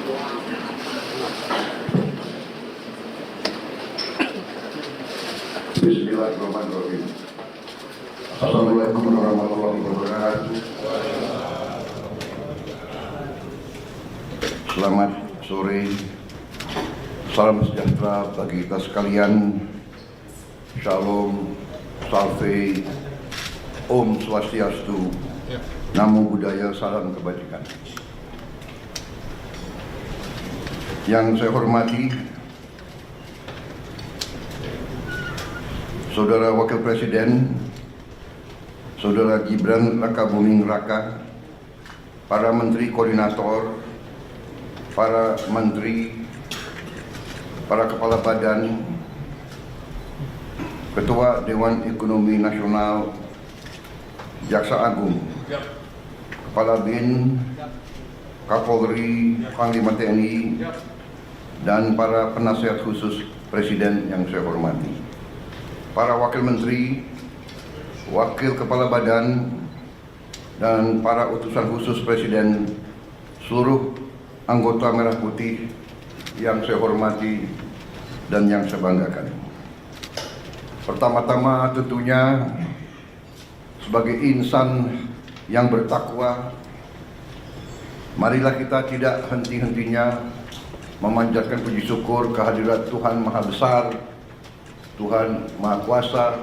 Bismillahirrahmanirrahim. Assalamualaikum warahmatullahi wabarakatuh. Selamat sore, salam sejahtera bagi kita sekalian. Shalom, salve, Om Swastiastu, Namo Buddhaya, salam kebajikan. Yang saya hormati Saudara Wakil Presiden, Saudara Gibran Rakabuming Raka, para Menteri Koordinator, para Menteri, para Kepala Badan, Ketua Dewan Ekonomi Nasional, Jaksa Agung, Kepala BIN, Kapolri, Panglima TNI, dan para penasihat khusus Presiden yang saya hormati. Para Wakil Menteri, Wakil Kepala Badan, dan para utusan khusus Presiden, seluruh anggota Merah Putih yang saya hormati dan yang saya banggakan. Pertama-tama tentunya sebagai insan yang bertakwa, marilah kita tidak henti-hentinya memanjatkan puji syukur kehadirat Tuhan Maha Besar, Tuhan Maha Kuasa.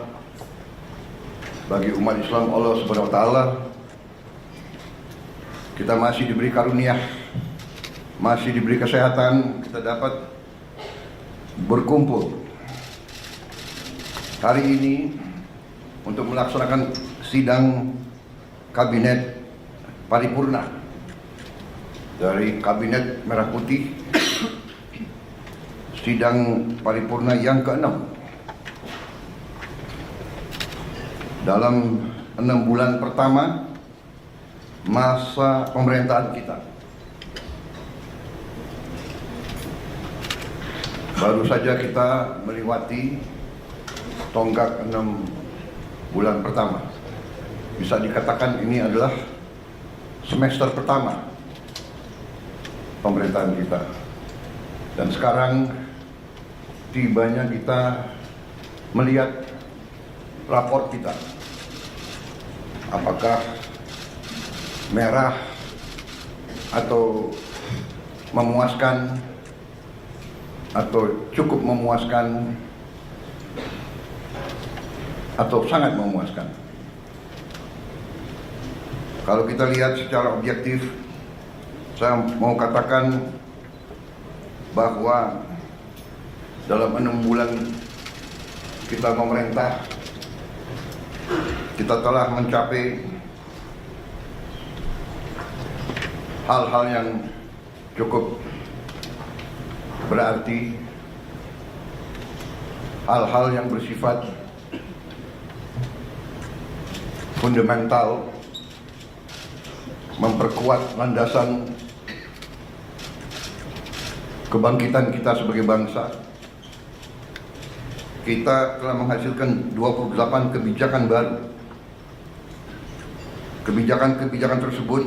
Bagi umat Islam, Allah Subhanahu wa Ta'ala, kita masih diberi karunia, masih diberi kesehatan, kita dapat berkumpul hari ini untuk melaksanakan sidang kabinet paripurna dari Kabinet Merah Putih, sidang paripurna yang ke-6 dalam 6 bulan pertama masa pemerintahan kita. Baru saja kita melewati tonggak 6 bulan pertama. Bisa dikatakan ini adalah semester pertama pemerintahan kita. Dan sekarang tibanya kita melihat raport kita. Apakah merah atau memuaskan atau cukup memuaskan atau sangat memuaskan. Kalau kita lihat secara objektif, saya mau katakan bahwa dalam 6 bulan kita memerintah, kita telah mencapai hal-hal yang cukup berarti, hal-hal yang bersifat fundamental, memperkuat landasan kebangkitan kita sebagai bangsa. Kita telah menghasilkan 28 kebijakan baru. Kebijakan-kebijakan tersebut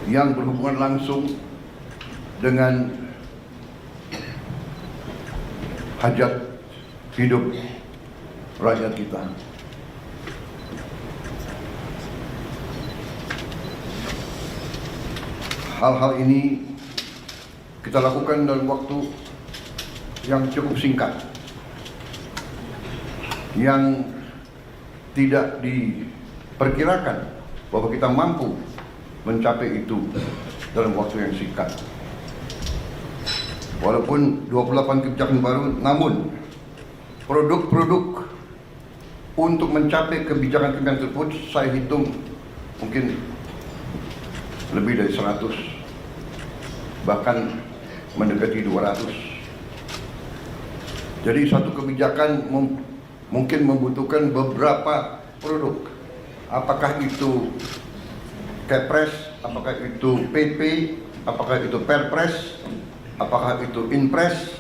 yang berhubungan langsung dengan hajat hidup rakyat kita. Hal-hal ini kita lakukan dalam waktu yang cukup singkat, yang tidak diperkirakan bahwa kita mampu mencapai itu dalam waktu yang singkat. Walaupun 28 kebijakan baru, namun produk-produk untuk mencapai kebijakan-kebijakan tersebut saya hitung mungkin lebih dari 100, bahkan mendekati 200. Jadi satu kebijakan mungkin membutuhkan beberapa produk. Apakah itu Kepres, apakah itu PP, apakah itu Perpres, apakah itu Inpres,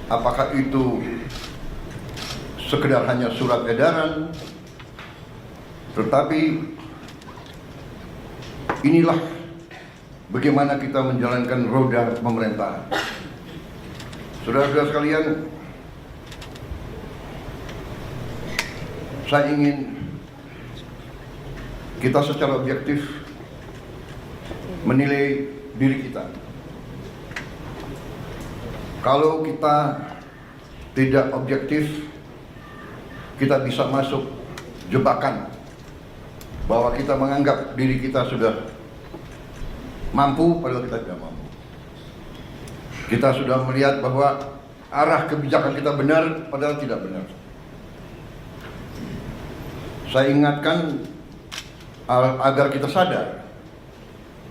apakah itu sekedar hanya surat edaran. Tetapi Inilah bagaimana kita menjalankan roda pemerintahan. Saudara-saudara sekalian, saya ingin kita secara objektif menilai diri kita. Kalau kita tidak objektif, kita bisa masuk jebakan bahwa kita menganggap diri kita sudah mampu, padahal kita tidak mampu. Kita sudah melihat bahwa arah kebijakan kita benar, padahal tidak benar. Saya ingatkan agar kita sadar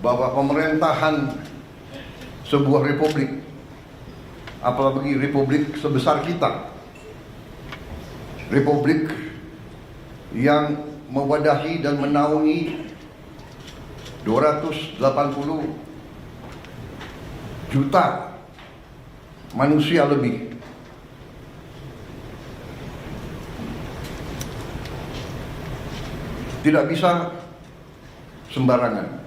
bahwa pemerintahan sebuah republik, apalagi republik sebesar kita, republik yang mewadahi dan menaungi 280 juta manusia lebih. Tidak bisa sembarangan.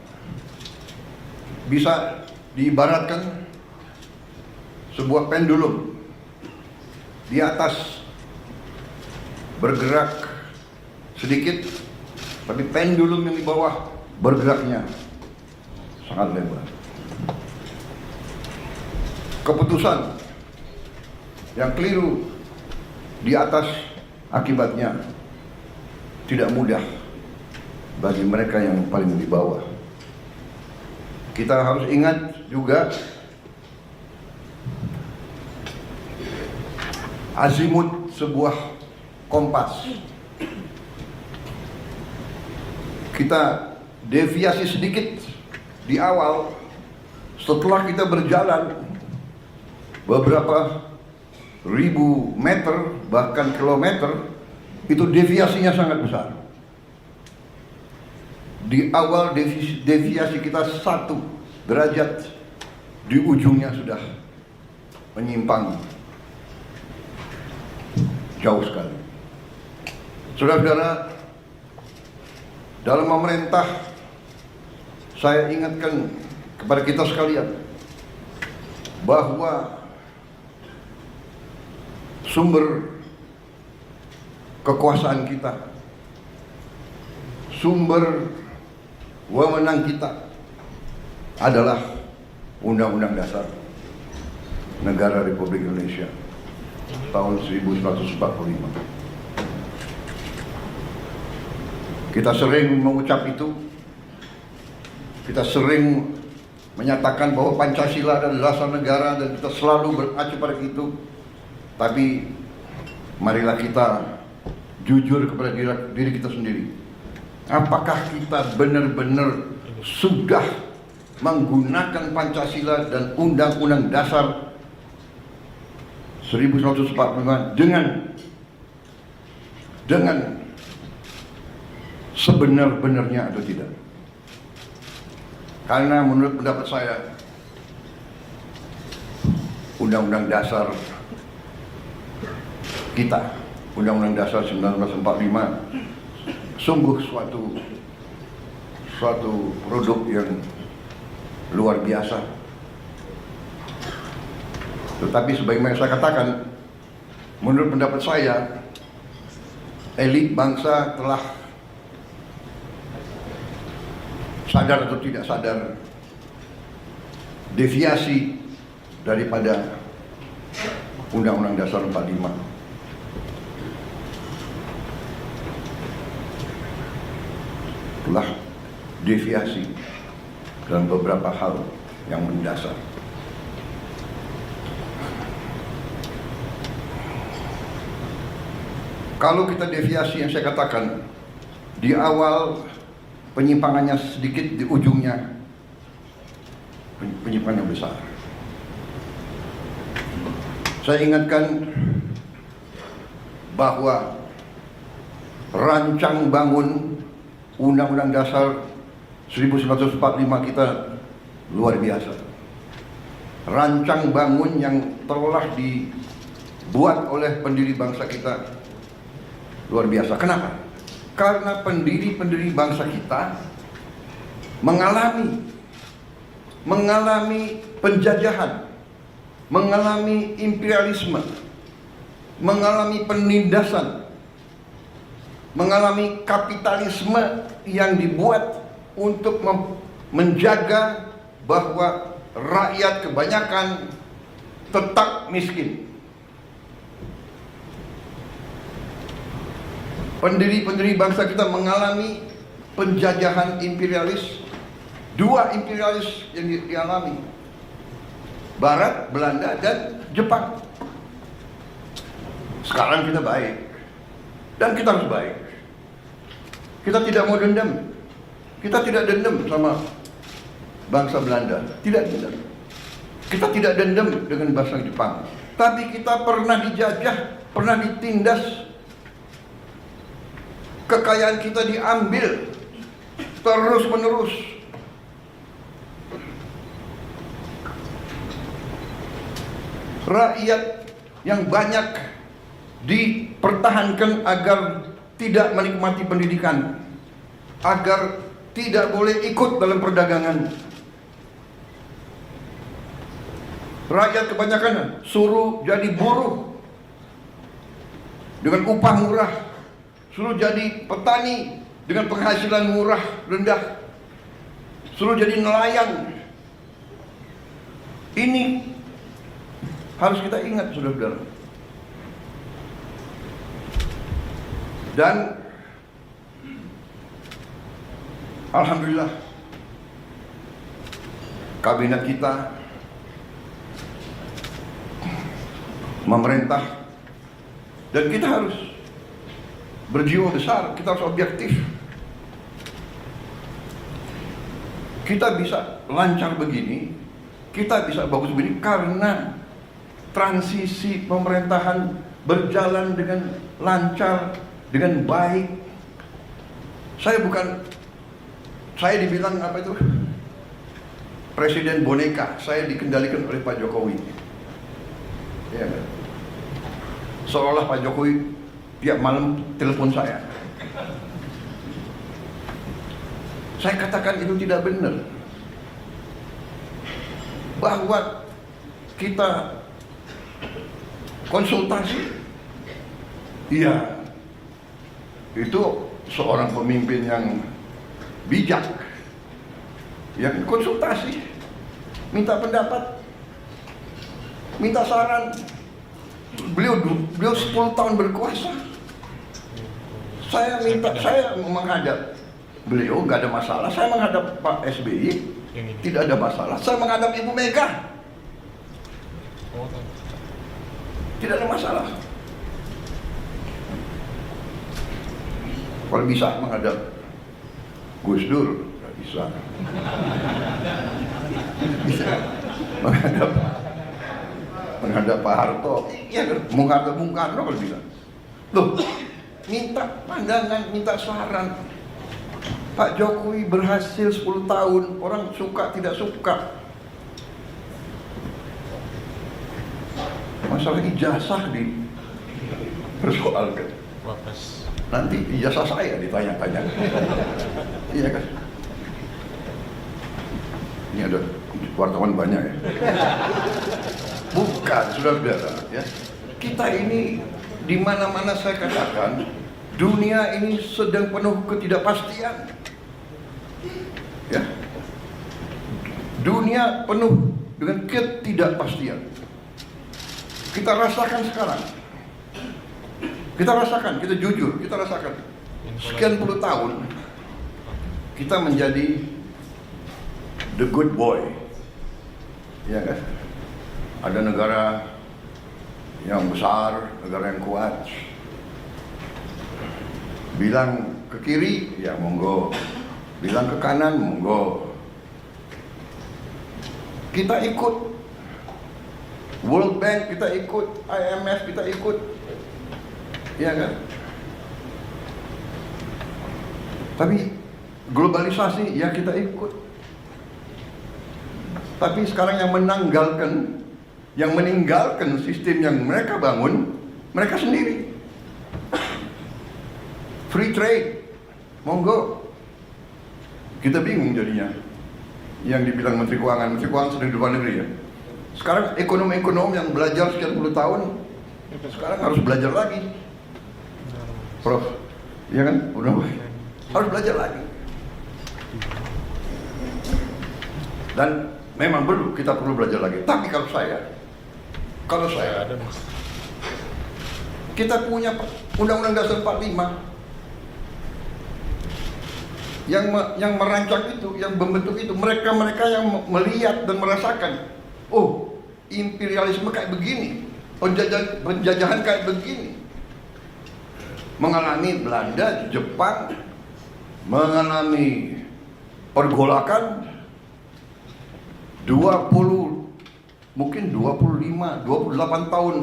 Bisa diibaratkan sebuah pendulum di atas bergerak sedikit, tapi pendulum yang di bawah bergeraknya sangat lebar. Keputusan yang keliru di atas akibatnya tidak mudah bagi mereka yang paling di bawah. Kita harus ingat juga azimut sebuah kompas. Kita deviasi sedikit di awal, setelah kita berjalan beberapa ribu meter bahkan kilometer, itu deviasinya sangat besar. Di awal deviasi kita 1 derajat, di ujungnya sudah menyimpang jauh sekali. Saudara-saudara, dalam memerintah, saya ingatkan kepada kita sekalian bahwa sumber kekuasaan kita, sumber wewenang kita adalah Undang-Undang Dasar Negara Republik Indonesia tahun 1945. Kita sering mengucap itu, kita sering menyatakan bahwa Pancasila adalah dasar negara dan kita selalu mengacu pada itu. Tapi marilah kita jujur kepada diri kita sendiri. Apakah kita benar-benar sudah menggunakan Pancasila dan Undang-Undang Dasar 1945 dengan sebenar-benarnya atau tidak? Karena menurut pendapat saya, Undang-Undang Dasar kita, Undang-Undang Dasar 1945, sungguh suatu produk yang luar biasa. Tetapi sebagaimana saya katakan, menurut pendapat saya, elit bangsa telah sadar atau tidak sadar deviasi daripada Undang-Undang Dasar 45. Telah deviasi dalam beberapa hal yang mendasar. Kalau kita deviasi yang saya katakan, di awal penyimpangannya sedikit, di ujungnya penyimpangannya besar. Saya ingatkan bahwa rancang bangun Undang-Undang Dasar 1945 kita luar biasa. Rancang bangun yang telah dibuat oleh pendiri bangsa kita luar biasa. Kenapa? Karena pendiri-pendiri bangsa kita mengalami penjajahan, mengalami imperialisme, mengalami penindasan, mengalami kapitalisme yang dibuat untuk menjaga bahwa rakyat kebanyakan tetap miskin. Pendiri-pendiri bangsa kita mengalami penjajahan imperialis. Dua imperialis yang dialami, Barat, Belanda, dan Jepang. Sekarang kita baik, dan kita harus baik. Kita tidak mau dendam. Kita tidak dendam sama bangsa Belanda, tidak dendam. Kita tidak dendam dengan bangsa Jepang. Tapi kita pernah dijajah, pernah ditindas. Kekayaan kita diambil terus-menerus. Rakyat yang banyak dipertahankan agar tidak menikmati pendidikan, agar tidak boleh ikut dalam perdagangan. Rakyat kebanyakan suruh jadi buruh dengan upah murah, suruh jadi petani dengan penghasilan murah rendah, suruh jadi nelayan. Ini harus kita ingat, saudara-saudara. Dan alhamdulillah kabinet kita memerintah, dan kita harus berjiwa besar, kita harus objektif. Kita bisa lancar begini, kita bisa bagus begini karena transisi pemerintahan berjalan dengan lancar, dengan baik. Saya dibilang apa itu? Presiden boneka. Saya dikendalikan oleh Pak Jokowi. Ya, seolah Pak Jokowi tiap malam telepon saya. Saya katakan itu tidak benar. Bahwa kita konsultasi, iya, itu seorang pemimpin yang bijak, yang konsultasi, minta pendapat, minta saran. Beliau 10 tahun berkuasa. Saya menghadap beliau, nggak ada masalah. Saya menghadap Pak SBY, tidak ada masalah. Saya menghadap Ibu Mega, tidak ada masalah. Kalau bisa menghadap Gus Dur, nggak bisa. Bisa menghadap Pak Harto, ya menghadap Bung Karno kalau bisa. Loh, minta pandangan, minta saran. Pak Jokowi berhasil 10 tahun, orang suka tidak suka. Masalah ijazah dipersoalkan. Nanti ijazah saya ditanya-tanya. Iya kan? Ini ada wartawan banyak ya. Bukan, saudara-saudara ya. Kita ini di mana-mana saya katakan, dunia ini sedang penuh ketidakpastian. Ya. Dunia penuh dengan ketidakpastian. Kita rasakan sekarang. Kita rasakan, kita jujur, kita rasakan. Sekian puluh tahun kita menjadi the good boy. Ya kan? Ada negara yang besar, negara yang kuat. Bilang ke kiri, ya monggo. Bilang ke kanan, monggo. Kita ikut World Bank, kita ikut IMF, kita ikut, ya kan? Tapi globalisasi, ya kita ikut. Tapi sekarang yang meninggalkan sistem yang mereka bangun, mereka sendiri. Free trade, monggo. Kita bingung jadinya. Yang dibilang Menteri Keuangan sedang di luar negeri ya. Sekarang ekonom-ekonom yang belajar sekian puluh tahun, sekarang harus belajar lagi. Prof, iya kan? Udah harus belajar lagi. Dan memang kita perlu belajar lagi. Tapi kalau saya, kita punya Undang-Undang Dasar 45 yang merancang itu, yang membentuk itu, mereka yang melihat dan merasakan, oh, imperialisme kayak begini, penjajahan kayak begini. Mengalami Belanda, Jepang, mengalami pergolakan 28 tahun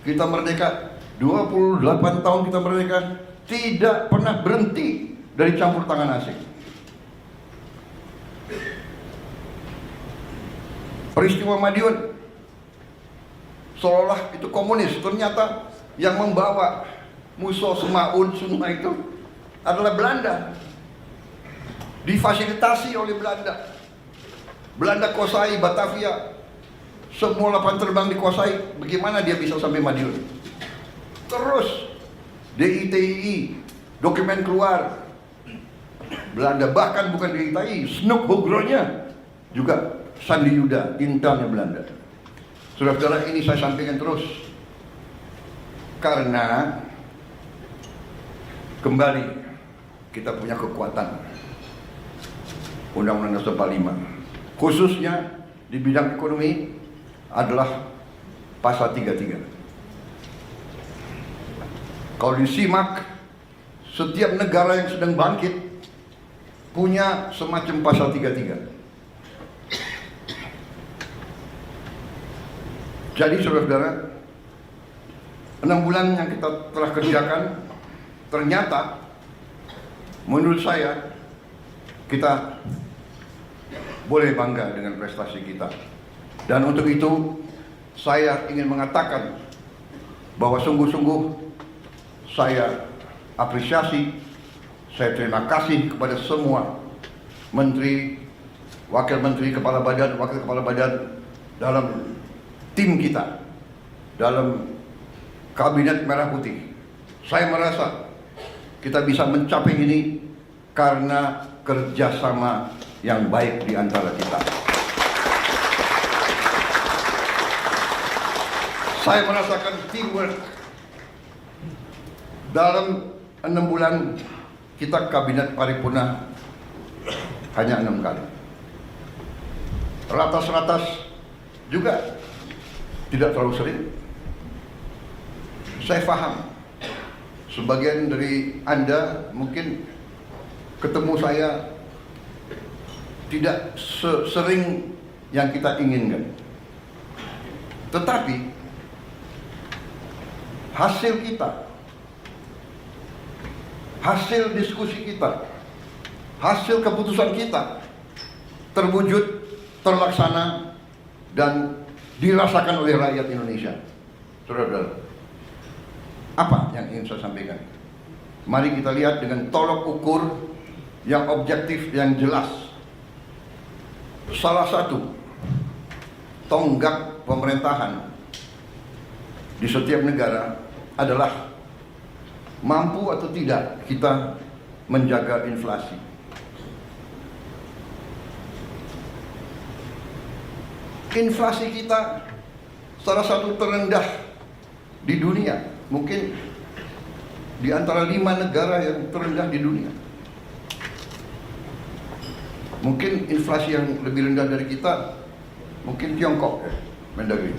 kita merdeka, 28 tahun kita merdeka, tidak pernah berhenti dari campur tangan asing. Peristiwa Madiun seolah itu komunis, ternyata yang membawa Musuh Semaun semua itu adalah Belanda. Difasilitasi oleh Belanda. Belanda kuasai Batavia, semua lapangan terbang dikuasai. Bagaimana dia bisa sampai Madiun? Terus DITII, dokumen keluar. Belanda, bahkan bukan DITII, Snoek Hoogronya juga Sandi Yuda, intelnya Belanda. Saudara-saudara, ini saya sampaikan terus karena kembali kita punya kekuatan Undang-Undang Dasar 45, khususnya di bidang ekonomi adalah pasal 33. Kalau disimak, setiap negara yang sedang bangkit punya semacam pasal 33. Jadi saudara-saudara, 6 bulan yang kita telah kerjakan, ternyata menurut saya kita boleh bangga dengan prestasi kita. Dan untuk itu saya ingin mengatakan bahwa sungguh-sungguh saya apresiasi, saya terima kasih kepada semua menteri, wakil menteri, kepala badan, wakil kepala badan dalam tim kita, dalam kabinet merah putih. Saya merasa kita bisa mencapai ini karena kerjasama yang baik di antara kita. Saya merasakan teamwork. Dalam 6 bulan kita kabinet paripurna hanya 6 kali. Ratas-ratas juga tidak terlalu sering. Saya paham sebagian dari Anda mungkin ketemu saya tidak sering yang kita inginkan. Tetapi hasil kita, hasil diskusi kita, hasil keputusan kita terwujud, terlaksana, dan dirasakan oleh rakyat Indonesia. Saudara-saudara, apa yang ingin saya sampaikan? Mari kita lihat dengan tolok ukur yang objektif, yang jelas. Salah satu tonggak pemerintahan di setiap negara adalah mampu atau tidak kita menjaga inflasi. Inflasi kita salah satu terendah di dunia, mungkin di antara 5 negara yang terendah di dunia. Mungkin inflasi yang lebih rendah dari kita, mungkin Tiongkok ya, Mendagri.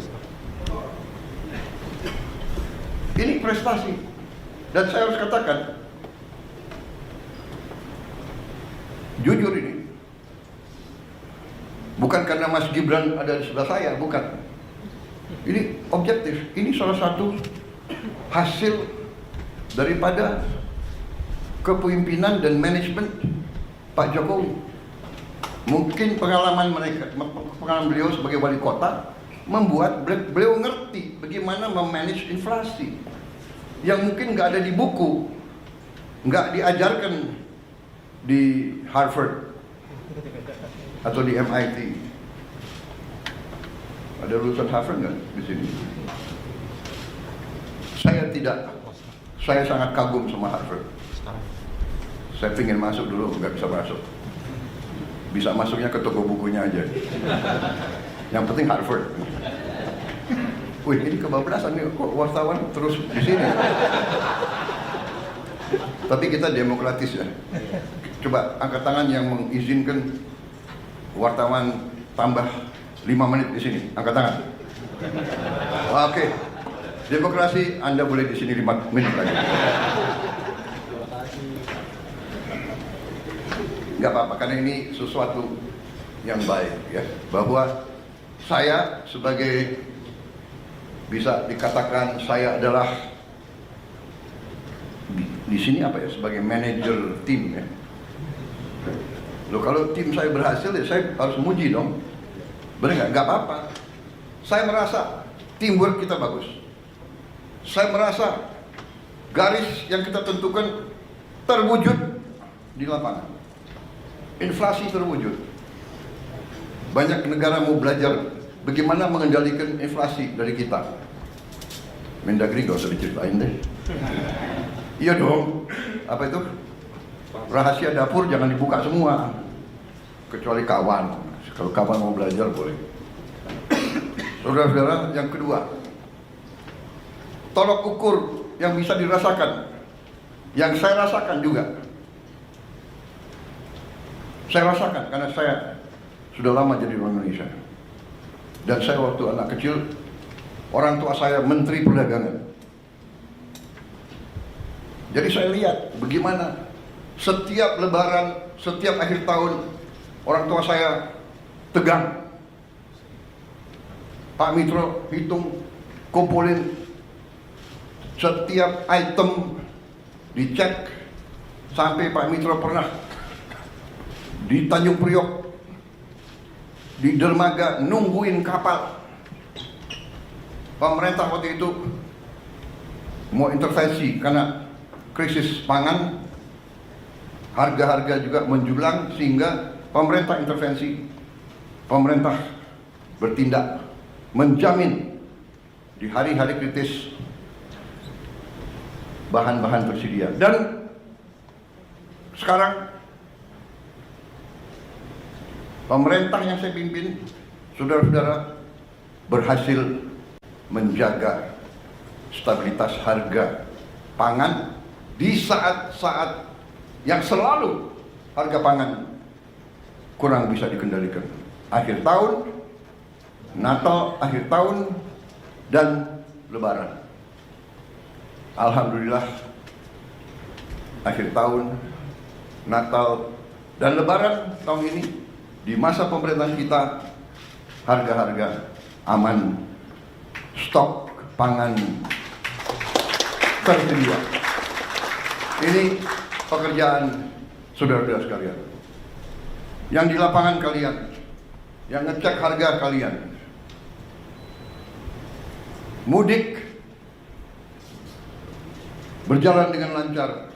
Ini prestasi, dan saya harus katakan, jujur ini, bukan karena Mas Gibran ada di sebelah saya, bukan. Ini objektif, ini salah satu hasil daripada kepemimpinan dan manajemen Pak Jokowi. Mungkin pengalaman beliau sebagai wali kota membuat beliau ngerti bagaimana memanage inflasi yang mungkin nggak ada di buku, nggak diajarkan di Harvard, atau di MIT? Ada lulusan Harvard nggak di sini? Saya sangat kagum sama Harvard. Saya ingin masuk dulu, nggak bisa masuk. Bisa masuknya ke toko bukunya aja. Yang penting Harvard. Wih, ini kebablasan nih, kok wartawan terus di sini. Tapi kita demokratis ya. Coba angkat tangan yang mengizinkan wartawan tambah 5 menit di sini. Angkat tangan. Oke. Demokrasi, Anda boleh di sini 5 menit lagi. Nggak apa-apa, karena ini sesuatu yang baik ya. Bahwa saya sebagai, bisa dikatakan saya adalah di sini apa ya, sebagai manajer tim ya. Loh, kalau tim saya berhasil ya saya harus muji dong. Benar nggak? Nggak apa-apa. Saya merasa teamwork kita bagus. Saya merasa garis yang kita tentukan terwujud di lapangan. Inflasi terwujud. Banyak negara mau belajar bagaimana mengendalikan inflasi dari kita. Mendagri gak usah diceritain deh. Iya dong. Apa itu? Rahasia dapur jangan dibuka semua. Kecuali kawan. Kalau kawan mau belajar boleh. Saudara-saudara, yang kedua, tolok ukur yang bisa dirasakan, yang saya rasakan juga. Saya rasakan karena saya sudah lama jadi orang Indonesia. Dan saya waktu anak kecil, orang tua saya Menteri Perdagangan. Jadi saya lihat bagaimana setiap lebaran, setiap akhir tahun, orang tua saya tegang. Pak Mitro hitung, kumpulin setiap item, dicek. Sampai Pak Mitro pernah di Tanjung Priok, di dermaga nungguin kapal. Pemerintah waktu itu mau intervensi karena krisis pangan, harga-harga juga menjulang, sehingga pemerintah intervensi. Pemerintah bertindak menjamin di hari-hari kritis bahan-bahan tersedia. Dan sekarang pemerintah yang saya pimpin, saudara-saudara, berhasil menjaga stabilitas harga pangan di saat-saat yang selalu harga pangan kurang bisa dikendalikan. Akhir tahun, Natal, akhir tahun, dan Lebaran. Alhamdulillah, akhir tahun, Natal, dan Lebaran tahun ini, di masa pemerintahan kita, harga-harga aman, stok pangan tersedia. Ini pekerjaan saudara-saudara sekalian. Yang di lapangan kalian, yang ngecek harga kalian. Mudik berjalan dengan lancar.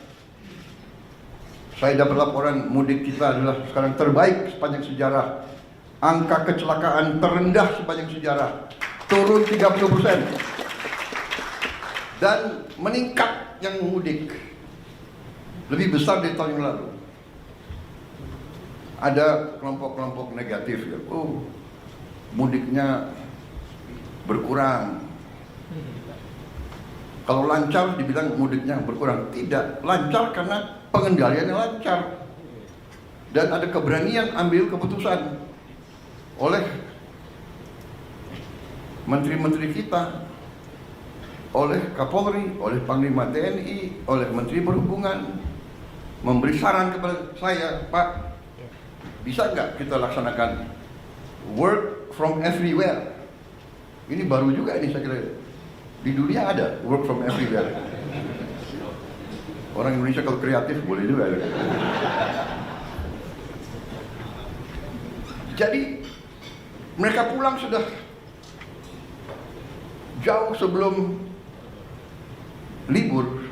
Saya dapat laporan mudik kita adalah sekarang terbaik sepanjang sejarah. Angka kecelakaan terendah sepanjang sejarah, turun 30%. Dan meningkat yang mudik, lebih besar dari tahun yang lalu. Ada kelompok-kelompok negatif ya. Oh, mudiknya berkurang. Kalau lancar dibilang mudiknya berkurang. Tidak, lancar karena pengendaliannya lancar. Dan ada keberanian ambil keputusan oleh menteri-menteri kita, oleh Kapolri, oleh Panglima TNI, oleh Menteri Perhubungan, memberi saran kepada saya, Pak, bisa nggak kita laksanakan work from everywhere? Ini baru juga ini saya kira. Di dunia ada work from everywhere. Orang Indonesia kalau kreatif boleh juga. Jadi mereka pulang sudah jauh sebelum libur.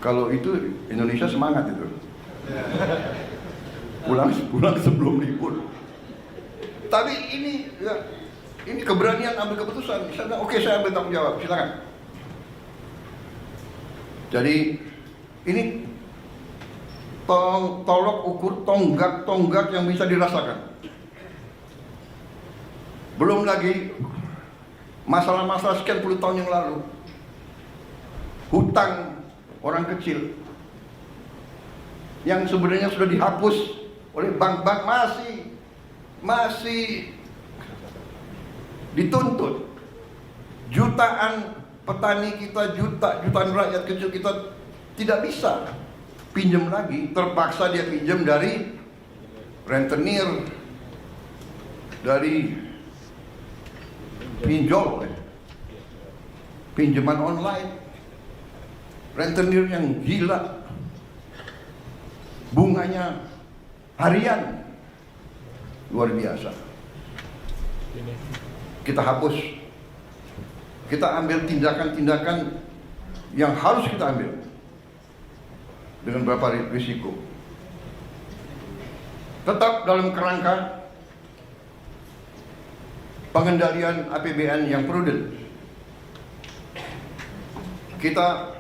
Kalau itu Indonesia semangat itu. pulang sebelum libur. Tapi ini ya, ini keberanian ambil keputusan. Saya bilang, oke, saya ambil tanggung jawab, silakan. Jadi ini tolok ukur tonggak yang bisa dirasakan. Belum lagi masalah-masalah sekian puluh tahun yang lalu, hutang orang kecil yang sebenarnya sudah dihapus oleh bank-bank masih dituntut. Jutaan petani kita, jutaan rakyat kecil kita tidak bisa pinjam lagi, terpaksa dia pinjam dari rentenir, dari pinjol, pinjaman online, rentenir yang gila, bunganya harian, luar biasa. Kita hapus, kita ambil tindakan-tindakan yang harus kita ambil dengan beberapa risiko. Tetap dalam kerangka pengendalian APBN yang prudent. Kita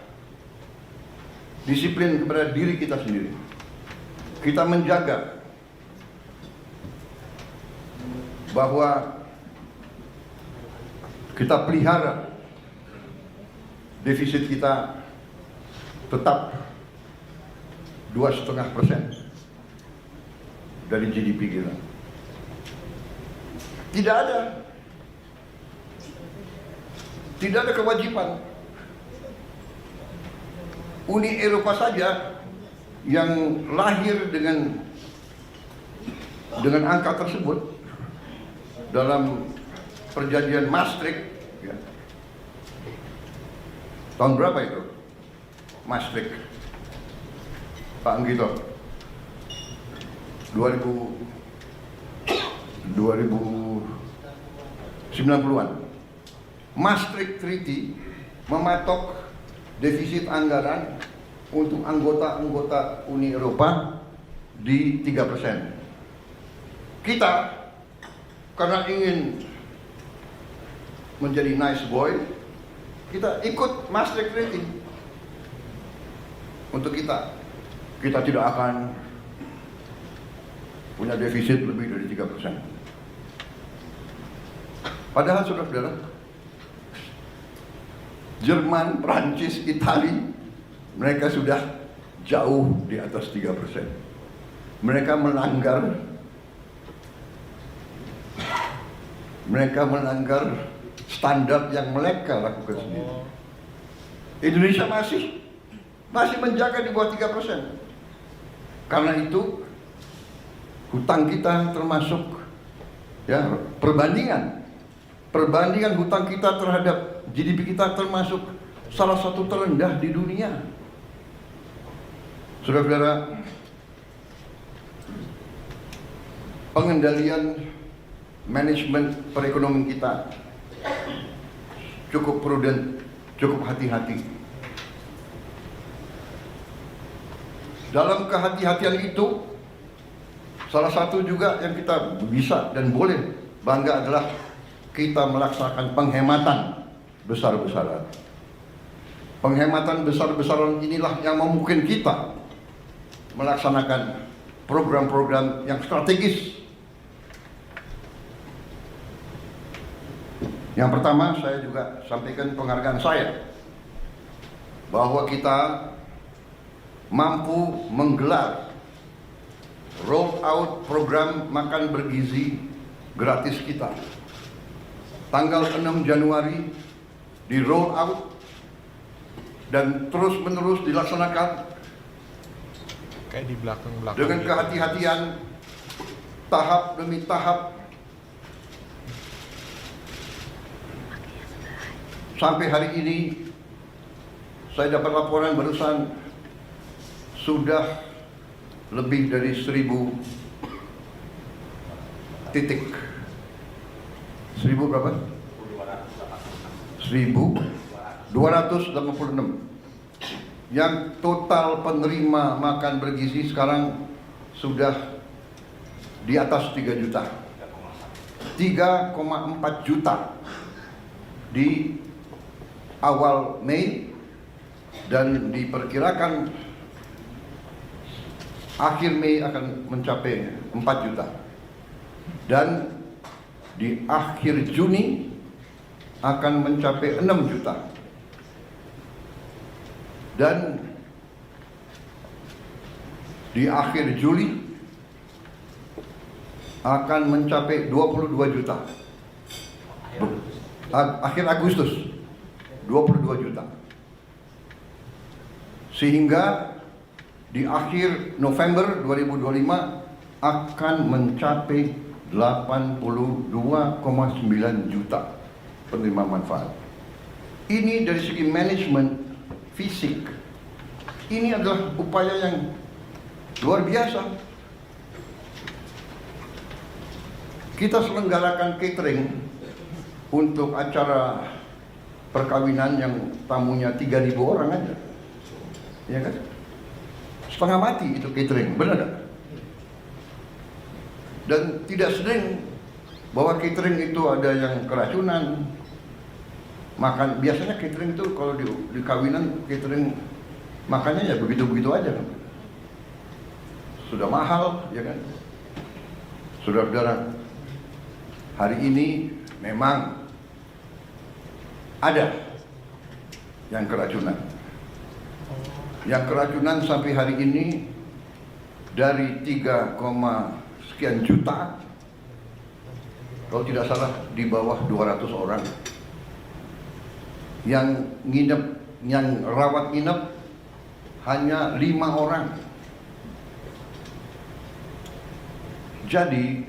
disiplin kepada diri kita sendiri. Kita menjaga bahwa kita pelihara defisit kita tetap 2,5% dari GDP kita. Tidak ada kewajiban. Uni Eropa saja yang lahir dengan angka tersebut dalam perjanjian Maastricht, ya. Tahun berapa itu? Maastricht, Pak Anggito, 2090-an. Maastricht Treaty mematok defisit anggaran untuk anggota-anggota Uni Eropa di 3%. Kita karena ingin menjadi nice boy, kita ikut Maastricht Treaty. Untuk kita tidak akan punya defisit lebih dari 3%. Padahal saudara-saudara, Jerman, Prancis, Italia, mereka sudah jauh di atas 3%. Mereka melanggar standar yang mereka lakukan sendiri. Indonesia masih menjaga di bawah 3%. Karena itu hutang kita termasuk, ya, perbandingan hutang kita terhadap GDP kita termasuk salah satu terendah di dunia. Saudara-saudara, pengendalian manajemen perekonomian kita cukup prudent, cukup hati-hati. Dalam kehati-hatian itu, salah satu juga yang kita bisa dan boleh bangga adalah kita melaksanakan penghematan besar-besaran. Penghematan besar-besaran inilah yang memungkinkan kita melaksanakan program-program yang strategis. Yang pertama, saya juga sampaikan penghargaan saya bahwa kita mampu menggelar roll out program makan bergizi gratis kita. Tanggal 6 Januari di roll out dan terus menerus dilaksanakan kayak di belakang-belakang dengan kehati-hatian, tahap demi tahap, sampai hari ini saya dapat laporan barusan sudah lebih dari 1.000 titik. 1.000 berapa? 1.286. Yang total penerima makan bergizi sekarang sudah di atas 3 juta. 3,4 juta di awal Mei, dan diperkirakan akhir Mei akan mencapai 4 juta. Dan di akhir Juni akan mencapai 6 juta. Dan di akhir Juli akan mencapai 22 juta. Akhir Agustus 22 juta. Sehingga di akhir November 2025 akan mencapai 82,9 juta penerima manfaat. Ini dari segi manajemen fisik. Ini adalah upaya yang luar biasa. Kita selenggarakan catering untuk acara perkawinan yang tamunya 3.000 orang aja, ya kan? Setengah mati itu catering, benar gak? Dan tidak sering bahwa catering itu ada yang keracunan. Makan biasanya catering itu kalau di kawinan catering makannya ya begitu-begitu aja kan? Sudah mahal, ya kan? Saudara-saudara, hari ini memang ada yang keracunan. Yang keracunan sampai hari ini dari 3, sekian juta, kalau tidak salah di bawah 200 orang. Yang nginep, yang rawat nginep hanya 5 orang. Jadi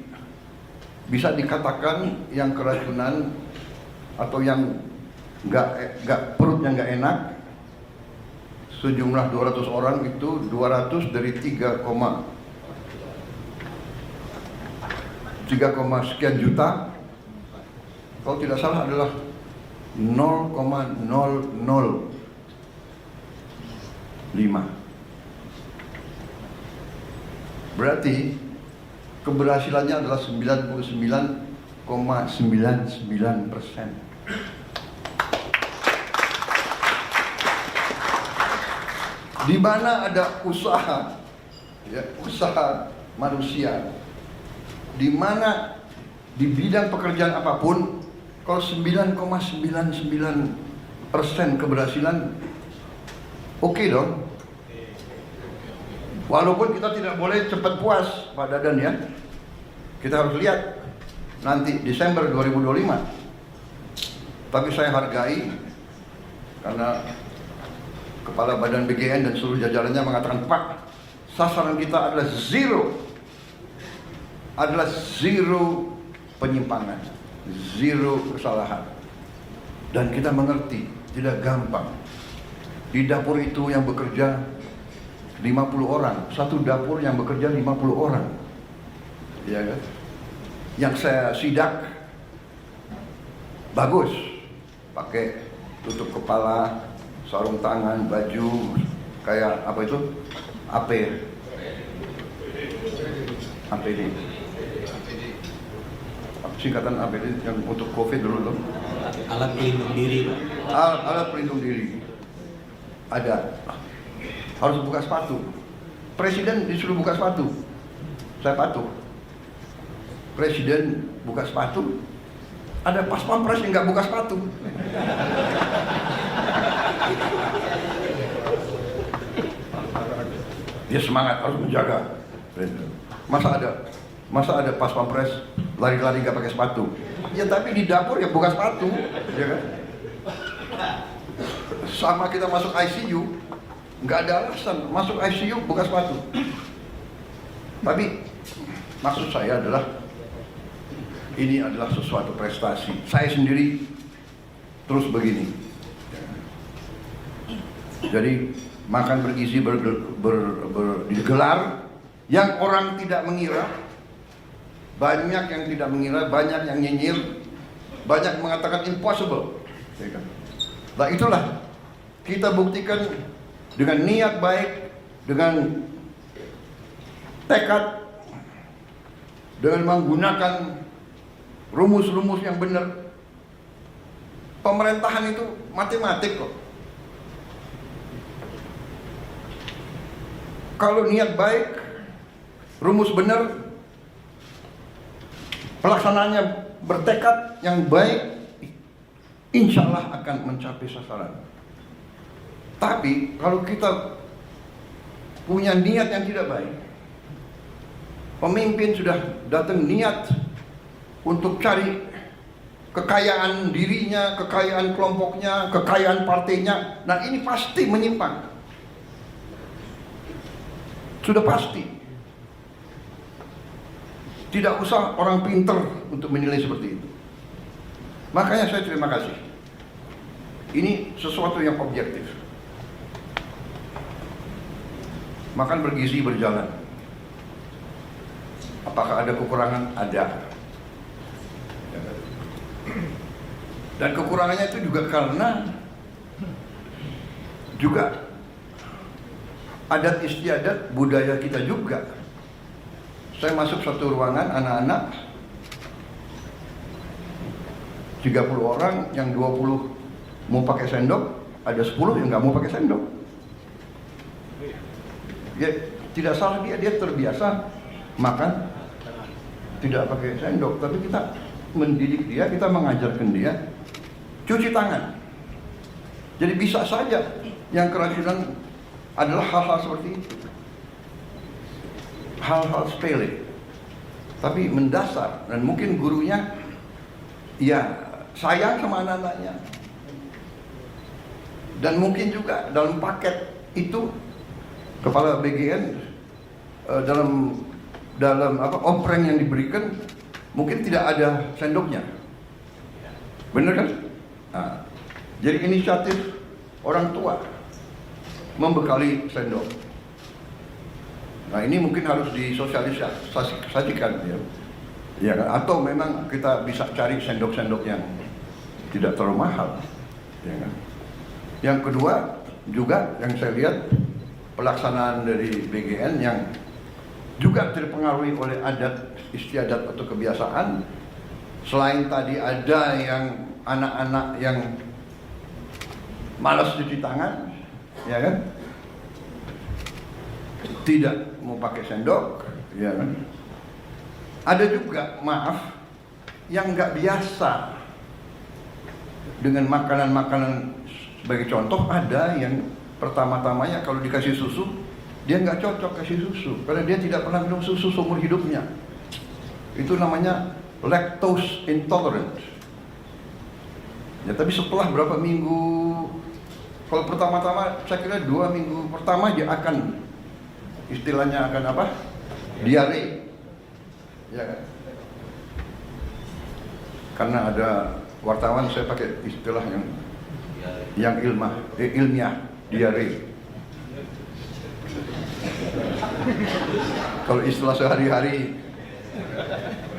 bisa dikatakan yang keracunan atau yang nggak perutnya nggak enak sejumlah 200 orang itu 200 dari 3, sekian juta, kalau tidak salah adalah 0,005. Berarti keberhasilannya adalah 99,99%. Di mana ada usaha, ya, usaha manusia, di mana di bidang pekerjaan apapun, kalau 9,99% keberhasilan, oke dong. Walaupun kita tidak boleh cepat puas, Pak Dadan ya. Kita harus lihat nanti Desember 2025. Tapi saya hargai karena Kepala Badan BGN dan seluruh jajarannya mengatakan, Pak, sasaran kita adalah zero penyimpangan, zero kesalahan. Dan kita mengerti, tidak gampang. Di dapur itu yang bekerja 50 orang, satu dapur yang bekerja 50 orang, ya kan? Yang saya sidak bagus, pakai tutup kepala, sarung tangan, baju kayak apa itu? APD. Singkatan APD yang untuk COVID dulu loh. Alat pelindung diri, Pak. Alat pelindung diri. Ada. Harus buka sepatu. Presiden disuruh buka sepatu. Saya patuh. Presiden buka sepatu. Ada pas pampres yang nggak buka sepatu. Dia semangat harus menjaga. Masa ada pas pampres lari-lari nggak pakai sepatu? Ya tapi di dapur ya buka sepatu, ya kan? Sama kita masuk ICU. Nggak ada alasan masuk ICU buka sepatu. Tapi maksud saya adalah ini adalah sesuatu prestasi. Saya sendiri terus begini. Jadi makan bergizi digelar yang orang tidak mengira, banyak yang tidak mengira, banyak yang nyinyir, banyak mengatakan impossible. Nah itulah kita buktikan dengan niat baik, dengan tekad, dengan menggunakan rumus-rumus yang benar. Pemerintahan itu matematik kok. Kalau niat baik, rumus benar, pelaksanaannya bertekad yang baik, insya Allah akan mencapai sasaran. Tapi kalau kita punya niat yang tidak baik, pemimpin sudah datang niat untuk cari kekayaan dirinya, kekayaan kelompoknya, kekayaan partainya. Nah, ini pasti menyimpang. Sudah pasti. Tidak usah orang pinter untuk menilai seperti itu. Makanya saya terima kasih. Ini sesuatu yang objektif. Makan bergizi berjalan. Apakah ada kekurangan? Ada. Dan kekurangannya itu juga karena adat istiadat budaya kita juga. Saya masuk satu ruangan anak-anak 30 orang, yang 20 mau pakai sendok, ada 10 yang nggak mau pakai sendok. Ya, tidak salah dia terbiasa makan tidak pakai sendok, tapi kita mendidik dia, kita mengajarkan dia cuci tangan. Jadi bisa saja yang keracunan adalah hal-hal seperti itu, hal-hal sepele, tapi mendasar. Dan mungkin gurunya ya sayang sama anak-anaknya, dan mungkin juga dalam paket itu kepala BGN dalam ompreng yang diberikan mungkin tidak ada sendoknya, benar kan? Nah, jadi inisiatif orang tua membekali sendok. Nah, ini mungkin harus disosialisasikan, ya kan? Atau memang kita bisa cari sendok-sendok yang tidak terlalu mahal, ya kan? Yang kedua juga yang saya lihat pelaksanaan dari BGN yang juga terpengaruhi oleh adat istiadat atau kebiasaan. Selain tadi ada yang anak-anak yang malas cuci tangan, ya kan, tidak mau pakai sendok, ya kan. Ada juga, maaf, yang nggak biasa dengan makanan-makanan. Sebagai contoh, ada yang pertama-tamanya kalau dikasih susu, dia nggak cocok kasih susu karena dia tidak pernah minum susu seumur hidupnya. Itu namanya lactose intolerant. Ya, tapi setelah berapa minggu, kalau pertama-tama saya kira 2 minggu pertama dia akan, istilahnya akan apa? Diare. Ya kan? Karena ada wartawan, saya pakai istilah yang ilmiah, diare. Kalau istilah sehari-hari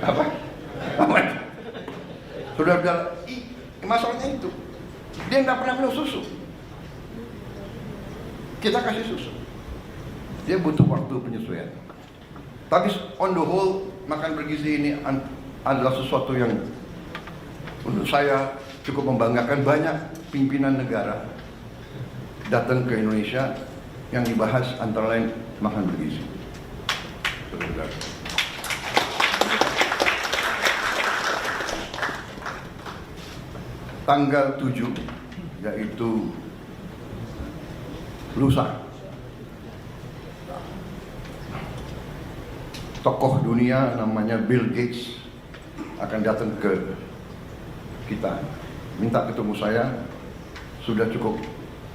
apa? Sudah masalahnya itu dia nggak pernah minum susu. Kita kasih susu, dia butuh waktu penyesuaian. Tapi on the whole, makan bergizi ini adalah sesuatu yang untuk saya cukup membanggakan. Banyak pimpinan negara datang ke Indonesia yang dibahas antara lain makan bergizi. Tanggal 7, yaitu lusa, tokoh dunia namanya Bill Gates akan datang ke kita, minta ketemu saya. Sudah cukup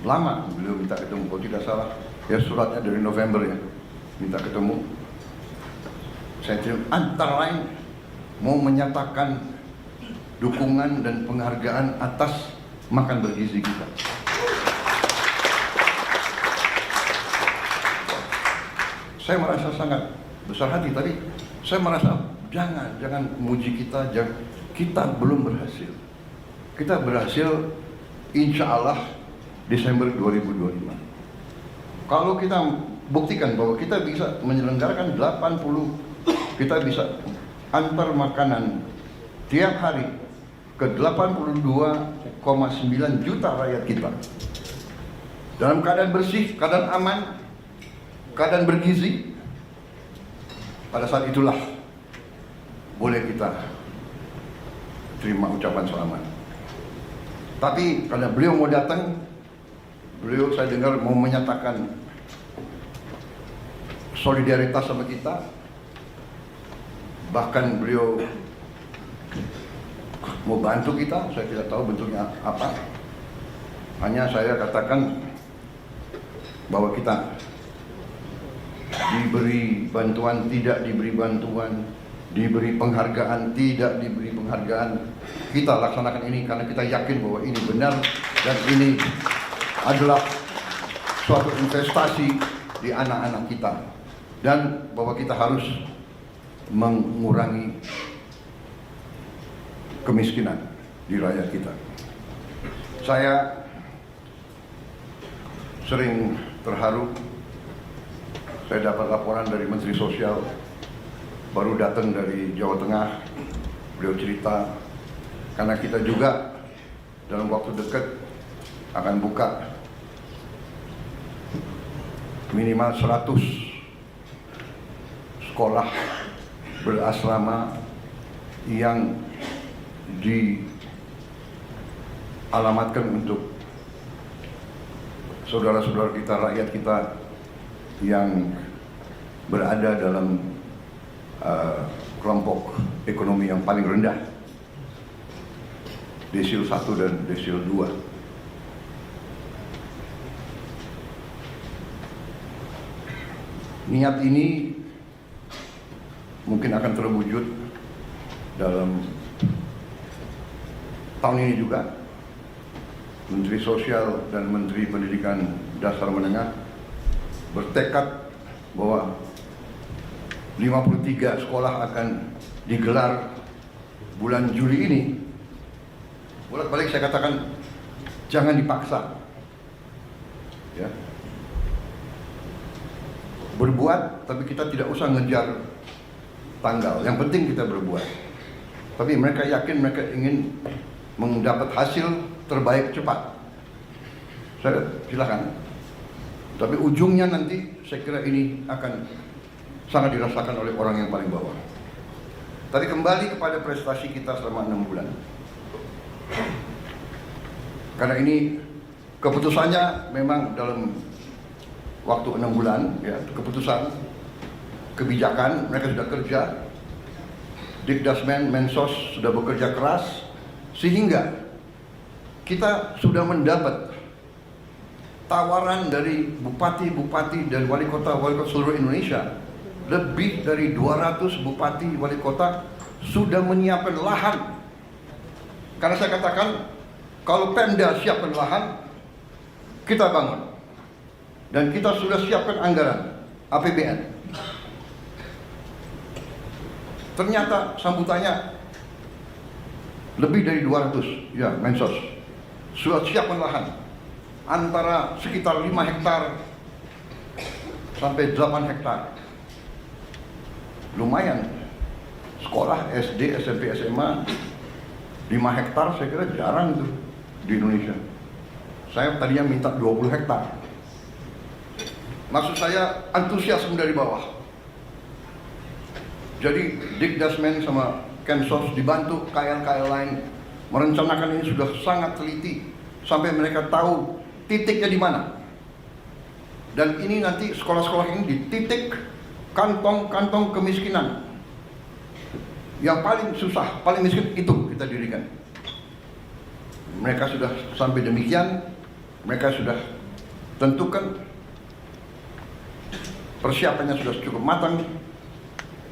lama beliau minta ketemu, kalau tidak salah ya suratnya dari November ya, minta ketemu. Saya antara lain mau menyatakan dukungan dan penghargaan atas makan bergizi kita. Saya merasa sangat besar hati, tapi saya merasa jangan muji kita, kita belum berhasil. Kita berhasil insya Allah Desember 2025. Kalau kita buktikan bahwa kita bisa menyelenggarakan 80, kita bisa antar makanan tiap hari ke 82,9 juta rakyat kita dalam keadaan bersih, keadaan aman, keadaan bergizi. Pada saat itulah boleh kita terima ucapan selamat. Tapi karena beliau mau datang, beliau saya dengar mau menyatakan solidaritas sama kita. Bahkan beliau mau bantu kita, saya tidak tahu bentuknya apa. Hanya saya katakan bahwa kita diberi bantuan, tidak diberi bantuan, diberi penghargaan, tidak diberi penghargaan, kita laksanakan ini karena kita yakin bahwa ini benar dan ini adalah suatu investasi di anak-anak kita, dan bahwa kita harus mengurangi kemiskinan di rakyat kita. Saya sering terharu. Saya dapat laporan dari Menteri Sosial, baru datang dari Jawa Tengah. Beliau cerita, karena kita juga dalam waktu dekat akan buka minimal 100 sekolah berasrama yang dialamatkan untuk saudara-saudara kita, rakyat kita yang berada dalam kelompok ekonomi yang paling rendah, desil 1 dan desil 2. Niat ini mungkin akan terwujud dalam tahun ini juga. Menteri Sosial dan Menteri Pendidikan Dasar Menengah bertekad bahwa 53 sekolah akan digelar bulan Juli ini. Bolak-balik saya katakan, jangan dipaksa, ya. Berbuat, tapi kita tidak usah ngejar tanggal. Yang penting kita berbuat. Tapi mereka yakin, mereka ingin mendapat hasil terbaik cepat. Saya silakan. Tapi ujungnya nanti saya kira ini akan sangat dirasakan oleh orang yang paling bawah. Tadi kembali kepada prestasi kita selama 6 bulan. Karena ini keputusannya memang dalam waktu 6 bulan, ya, keputusan, kebijakan, mereka sudah kerja. Dikdasmen, Mensos sudah bekerja keras, sehingga kita sudah mendapat tawaran dari bupati-bupati dan wali kota seluruh Indonesia. Lebih dari 200 bupati wali kota sudah menyiapkan lahan. Karena saya katakan, kalau Pemda siapkan lahan, kita bangun. Dan kita sudah siapkan anggaran APBN. Ternyata sambutannya lebih dari 200, ya, Mensos sudah siapkan lahan antara sekitar 5 hektar sampai 8 hektar. Lumayan. Sekolah SD, SMP, SMA 5 hektar saya kira jarang tuh di Indonesia. Saya tadinya minta 20 hektar. Maksud saya antusiasme dari bawah. Jadi Dikdasmen sama Kemsos dibantu KL-KL lain merencanakan ini sudah sangat teliti sampai mereka tahu titiknya di mana. Dan ini nanti sekolah-sekolah ini di titik kantong-kantong kemiskinan yang paling susah, paling miskin itu kita dirikan. Mereka sudah sampai demikian, mereka sudah tentukan, persiapannya sudah cukup matang.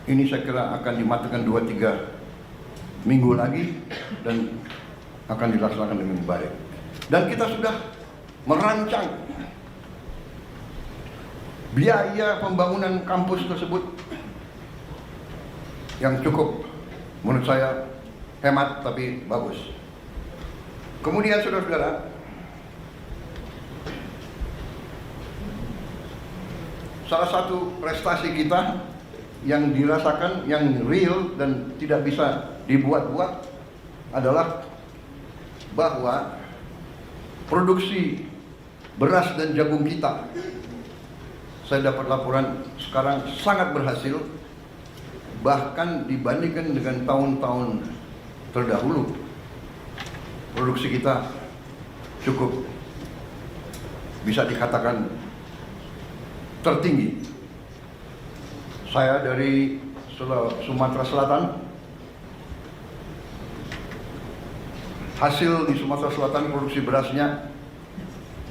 Ini saya kira akan dimatangkan 2-3 minggu lagi dan akan dilaksanakan dengan baik. Dan kita sudah merancang biaya pembangunan kampus tersebut yang cukup menurut saya hemat tapi bagus. Kemudian saudara-saudara, salah satu prestasi kita yang dirasakan, yang real dan tidak bisa dibuat-buat adalah bahwa produksi beras dan jagung kita, saya dapat laporan sekarang sangat berhasil, bahkan dibandingkan dengan tahun-tahun terdahulu produksi kita cukup bisa dikatakan tertinggi. Saya dari Sumatera Selatan. Hasil di Sumatera Selatan produksi berasnya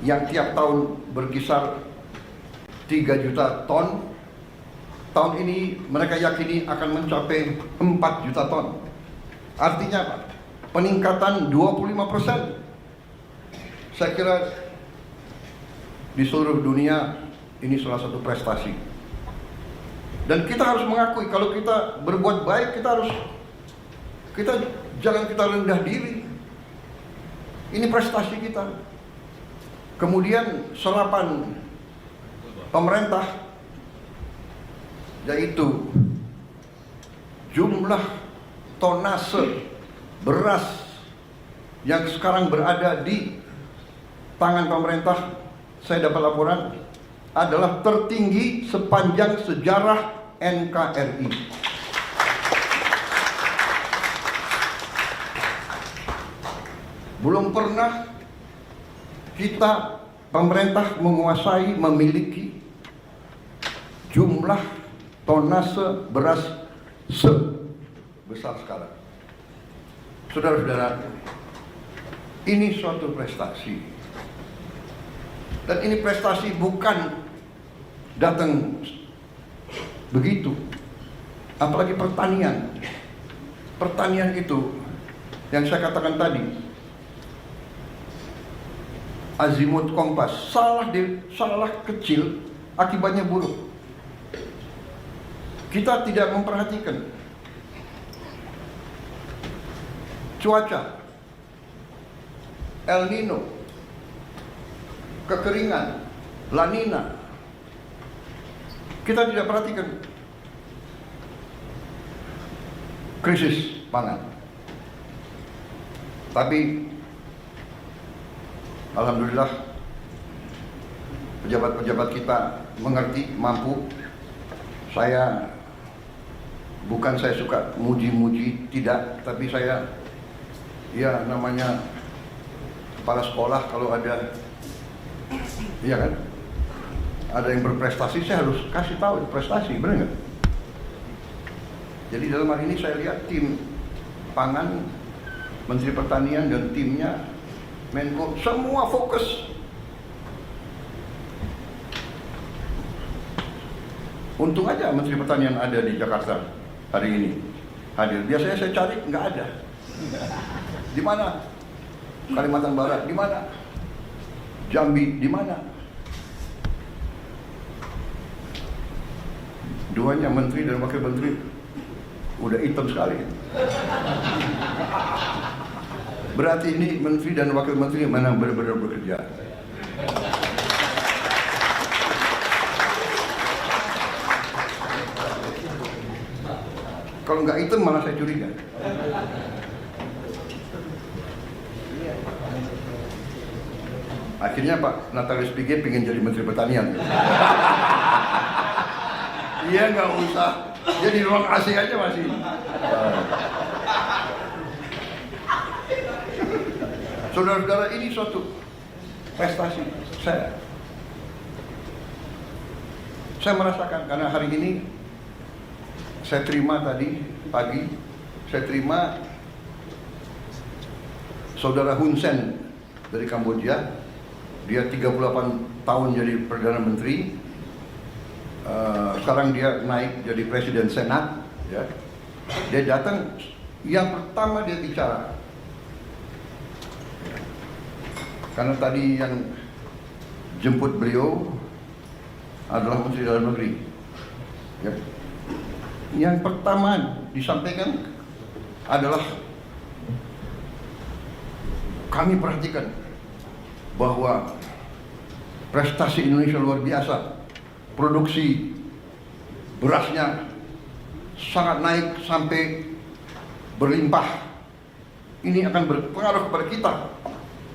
yang tiap tahun berkisar 3 juta ton. Tahun ini mereka yakini akan mencapai 4 juta ton. Artinya apa? Peningkatan 25%. Saya kira di seluruh dunia ini salah satu prestasi. Dan kita harus mengakui kalau kita berbuat baik, jangan kita rendah diri. Ini prestasi kita. Kemudian serapan pemerintah, yaitu jumlah tonase beras yang sekarang berada di tangan pemerintah, saya dapat laporan adalah tertinggi sepanjang sejarah NKRI. Belum pernah kita, pemerintah, menguasai, memiliki jumlah tonase beras sebesar sekarang. Saudara-saudara, ini suatu prestasi. Dan ini prestasi bukan datang begitu. Apalagi pertanian. Pertanian itu yang saya katakan tadi, azimut kompas, salah kecil akibatnya buruk. Kita tidak memperhatikan cuaca, El Nino, kekeringan, La Nina. Kita tidak perhatikan krisis pangan. Tapi alhamdulillah pejabat-pejabat kita mengerti, mampu. Saya suka muji-muji, tidak, tapi saya namanya kepala sekolah, kalau ada kan, ada yang berprestasi, saya harus kasih tahu prestasi, benar nggak? Jadi dalam hal ini saya lihat tim pangan, Menteri Pertanian dan timnya, Menko, semua fokus. Untung aja Menteri Pertanian ada di Jakarta hari ini hadir. Biasanya saya cari nggak ada. Di mana? Kalimantan Barat di mana? Jambi di mana? Duanya menteri dan wakil menteri udah hitam sekali. Berarti ini menteri dan wakil menteri mana benar-benar bekerja. Kalau nggak hitam malah saya curiga. Akhirnya Pak Natalius Pigai pengen jadi Menteri Pertanian. Iya, nggak usah. Dia di ruang AC aja masih. Saudara-saudara, ini suatu prestasi saya. Saya merasakan karena hari ini saya terima tadi pagi, saya terima saudara Hun Sen dari Kamboja. Dia 38 tahun jadi Perdana Menteri. Sekarang dia naik jadi Presiden Senat, ya. Dia datang, yang pertama dia bicara, karena tadi yang jemput beliau adalah Menteri Dalam Negeri, ya. Yang pertama disampaikan adalah kami perhatikan bahwa prestasi Indonesia luar biasa. Produksi berasnya sangat naik sampai berlimpah. Ini akan berpengaruh kepada kita.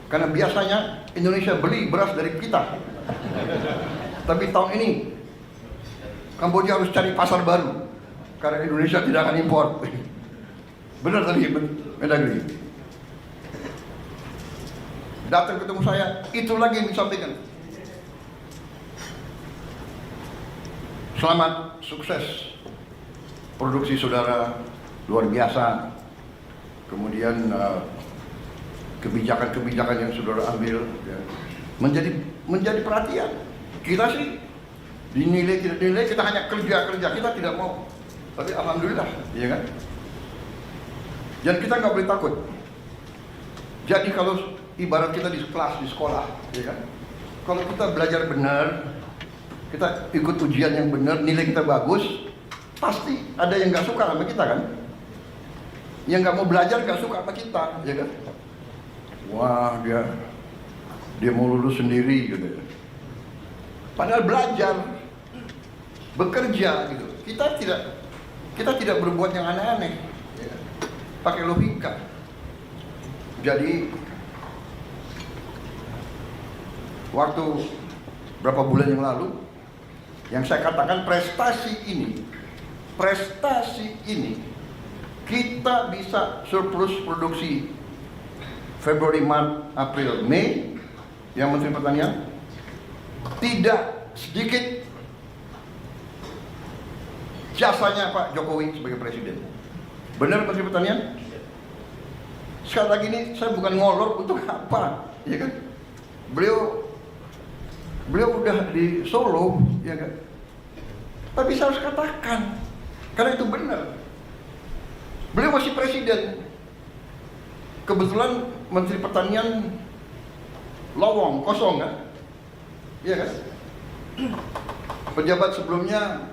Karena biasanya Indonesia beli beras dari kita. Tapi tahun ini Kamboja harus cari pasar baru. Karena Indonesia tidak akan impor. Benar tadi Mendagri. Datang ketemu saya, itu lagi yang disampaikan. Selamat, sukses. Produksi saudara luar biasa. Kemudian kebijakan-kebijakan yang saudara ambil ya, menjadi perhatian. Kita sih dinilai tidak dinilai, kita hanya kerja, kita tidak mau. Tapi alhamdulillah, ya kan? Dan kita nggak boleh takut. Jadi kalau ibarat kita di kelas, di sekolah, ya kan? Kalau kita belajar benar, kita ikut ujian yang benar, nilai kita bagus, pasti ada yang nggak suka sama kita kan? Yang nggak mau belajar nggak suka sama kita, ya kan? Wah dia mau lulus sendiri gitu. Padahal belajar, bekerja gitu. Kita tidak berbuat yang aneh-aneh, ya. Pakai logika. Jadi waktu berapa bulan yang lalu, yang saya katakan prestasi ini kita bisa surplus produksi Februari, Maret, April, Mei, yang Menteri Pertanian tidak sedikit jasanya Pak Jokowi sebagai Presiden. Benar Menteri Pertanian? Sekali lagi ini saya bukan ngolor untuk apa, ya kan? Beliau udah di Solo, ya kan? Tapi saya harus katakan, karena itu benar. Beliau masih Presiden. Kebetulan Menteri Pertanian lowong, kosong kan? Iya kan? Pejabat sebelumnya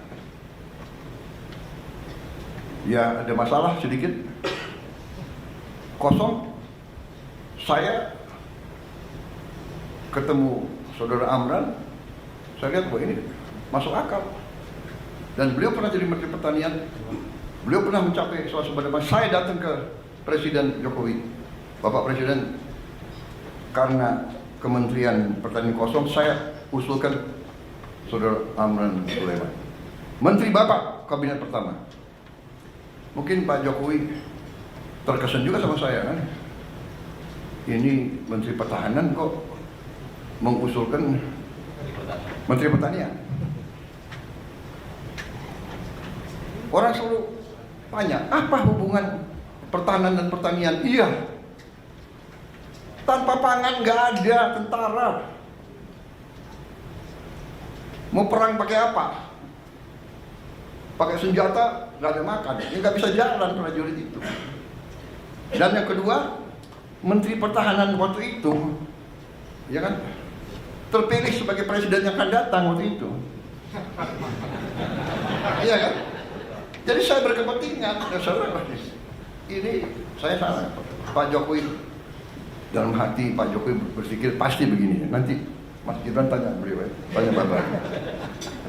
ya ada masalah sedikit, kosong. Saya ketemu Saudara Amran, saya lihat bahwa ini masuk akal. Dan beliau pernah jadi Menteri Pertanian, beliau pernah mencapai swasembada. Saya datang ke Presiden Jokowi, Bapak Presiden, karena Kementerian Pertanian kosong, saya usulkan Saudara Amran Sulaiman, Menteri Bapak Kabinet pertama. Mungkin Pak Jokowi terkesan juga sama saya kan, ini Menteri Pertahanan kok mengusulkan Menteri Pertanian. Orang selalu tanya, apa hubungan pertahanan dan pertanian? Iya, tanpa pangan nggak ada tentara. Mau perang pakai apa? Pakai senjata, nggak ada makan. Ya nggak bisa jalan prajurit itu. Dan yang kedua, Menteri Pertahanan waktu itu, ya kan, terpilih sebagai presiden yang akan datang waktu itu. Iya kan? Jadi saya berkepentingan. Ini saya salah. Pak Jokowi, dalam hati Pak Jokowi berpikir pasti begini. Nanti Mas Gibran tanya beliau, tanya Bapak.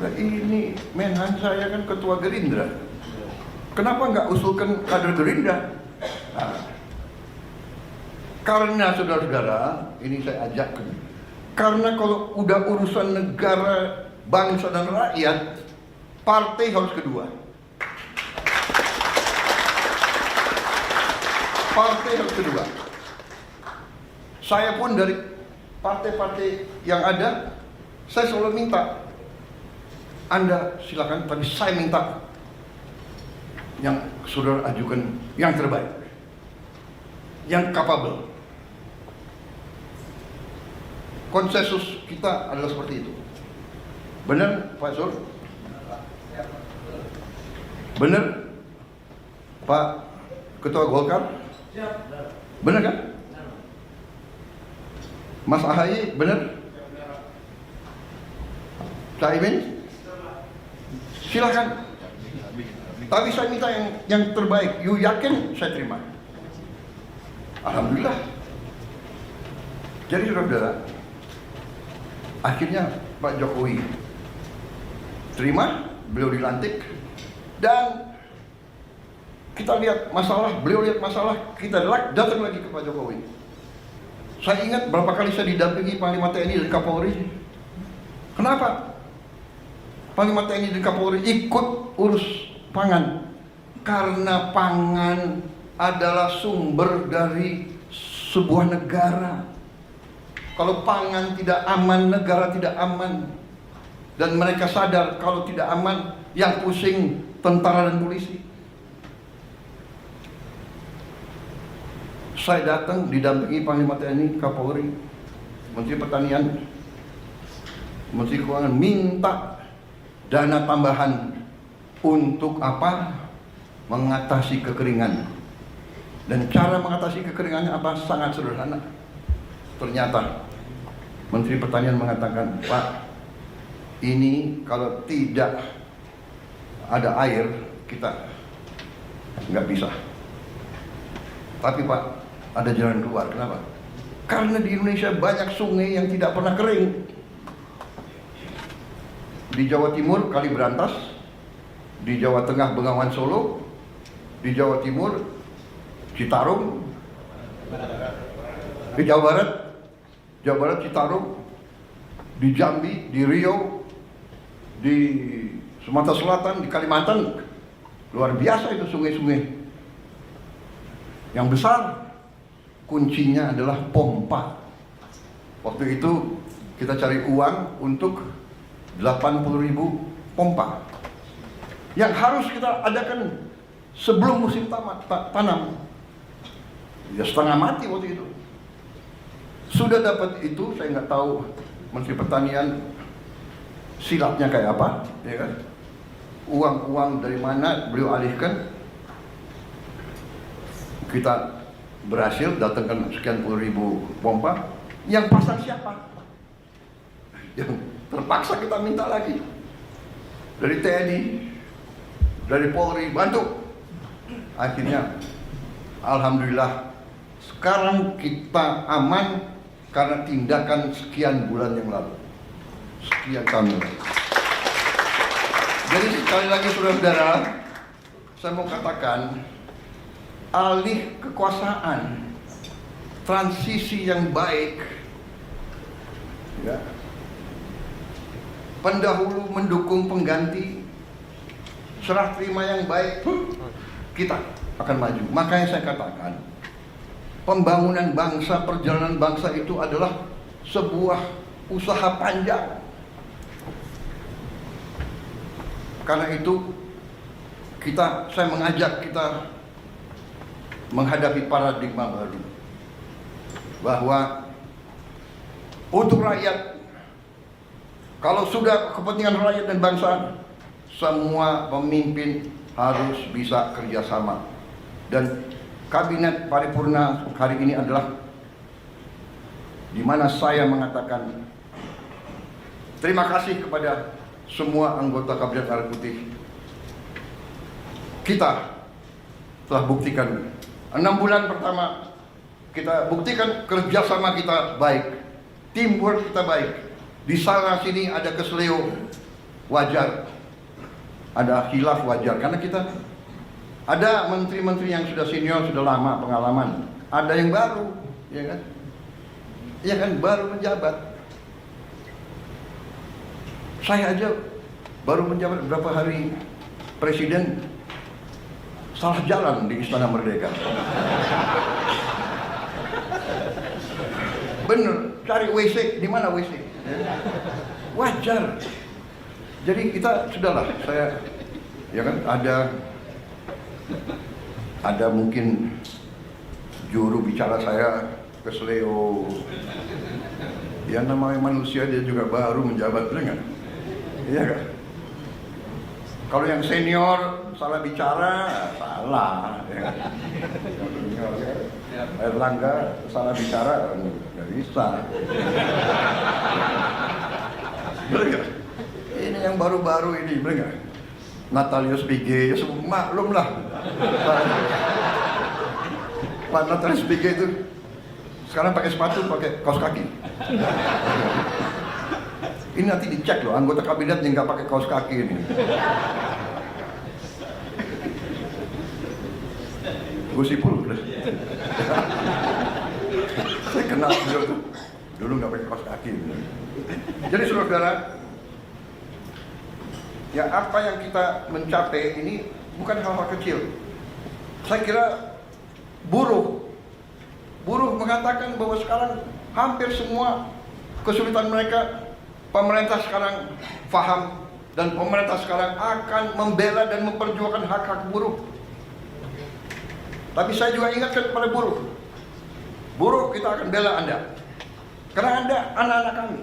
Nah, ini Menhan saya kan ketua Gerindra. Kenapa nggak usulkan kader Gerindra? Nah, karena saudara-saudara, ini saya ajakkan. Karena kalau udah urusan negara, bangsa dan rakyat, partai harus kedua. Partai harus kedua. Saya pun dari partai-partai yang ada, saya selalu minta, Anda silakan, tapi saya minta yang saudara ajukan yang terbaik, yang capable. Konsensus kita adalah seperti itu. Benar Pak Sur? Benar Pak Ketua Golkar? Benar kan? Mas Ahaye benar? Caimin? Silahkan. Tapi saya minta yang terbaik. You yakin? Saya terima. Alhamdulillah. Jadi saudara-saudara, akhirnya Pak Jokowi terima, beliau dilantik, dan Kita lihat masalah, beliau lihat masalah, kita datang lagi ke Pak Jokowi. Saya ingat berapa kali saya didampingi Panglima TNI dan Kapolri. Kenapa? Panglima TNI dan Kapolri ikut urus pangan. Karena pangan adalah sumber dari sebuah negara. Kalau pangan tidak aman, negara tidak aman. Dan mereka sadar kalau tidak aman, yang pusing tentara dan polisi. Saya datang didampingi Panglima TNI, Kapolri, Menteri Pertanian, Menteri Keuangan, minta dana tambahan untuk apa? Mengatasi kekeringan. Dan cara mengatasi kekeringannya apa? Sangat sederhana. Ternyata Menteri Pertanian mengatakan, Pak, ini kalau tidak ada air, kita nggak bisa. Tapi Pak, ada jalan keluar. Kenapa? Karena di Indonesia banyak sungai yang tidak pernah kering. Di Jawa Timur Kali Berantas, di Jawa Tengah Bengawan Solo, di Jawa Timur Citarum, di Jawa Barat Citarum, di Jambi, di Riau, di Sumatera Selatan, di Kalimantan, luar biasa itu sungai-sungai. Yang besar, kuncinya adalah pompa. Waktu itu kita cari uang untuk 80.000 pompa yang harus kita adakan sebelum musim tanam. Ya setengah mati waktu itu. Sudah dapat itu, saya nggak tahu Menteri Pertanian silapnya kayak apa, ya kan? Uang-uang dari mana beliau alihkan? Kita berhasil datangkan sekian puluh ribu pompa. Yang pasang siapa? Yang terpaksa kita minta lagi dari TNI, dari Polri, bantu. Akhirnya alhamdulillah sekarang kita aman karena tindakan sekian bulan yang lalu, sekian tahun. Jadi sekali lagi saudara-saudara, saya mau katakan, alih kekuasaan, transisi yang baik, ya, pendahulu mendukung pengganti, serah terima yang baik, kita akan maju. Makanya saya katakan, pembangunan bangsa, perjalanan bangsa itu adalah sebuah usaha panjang. Karena itu saya mengajak kita menghadapi paradigma baru, bahwa untuk rakyat, kalau sudah kepentingan rakyat dan bangsa, semua pemimpin harus bisa kerjasama. Dan kabinet paripurna hari ini adalah di mana saya mengatakan terima kasih kepada semua anggota Kabinet Merah Putih. Kita telah buktikan 6 bulan pertama, kita buktikan kerjasama kita baik, teamwork kita baik. Di sana sini ada keseleo, wajar. Ada khilaf, wajar. Karena kita ada menteri-menteri yang sudah senior, sudah lama pengalaman. Ada yang baru, ya kan? Ya kan, baru menjabat. Saya aja baru menjabat berapa hari presiden, salah jalan di Istana Merdeka. Bener, cari WC, di mana WC? Wajar. Jadi kita sudahlah, saya ya kan ada mungkin juru bicara saya keseleo. Ya namanya manusia, dia juga baru menjabat, benar nggak? Iya kan? Kalau yang senior salah bicara, salah. Ya. Erlangga salah bicara, nggak bisa. Benar nggak? Ini yang baru-baru ini, benar nggak? Natalius Pigai, ya semua maklum lah. Pak Natalius Pigai itu sekarang pakai sepatu, pakai kaos kaki. Ini nanti dicek loh, anggota kabinet yang nggak pakai kaos kaki ini. Gusipul. Saya kenal beliau tuh. Dulu nggak pakai kaos kaki. Jadi saudara, ya apa yang kita mencapai ini bukan hal-hal kecil. Saya kira buruh mengatakan bahwa sekarang hampir semua kesulitan mereka pemerintah sekarang paham, dan pemerintah sekarang akan membela dan memperjuangkan hak-hak buruh. Tapi saya juga ingatkan kepada buruh kita akan bela Anda karena Anda anak-anak kami.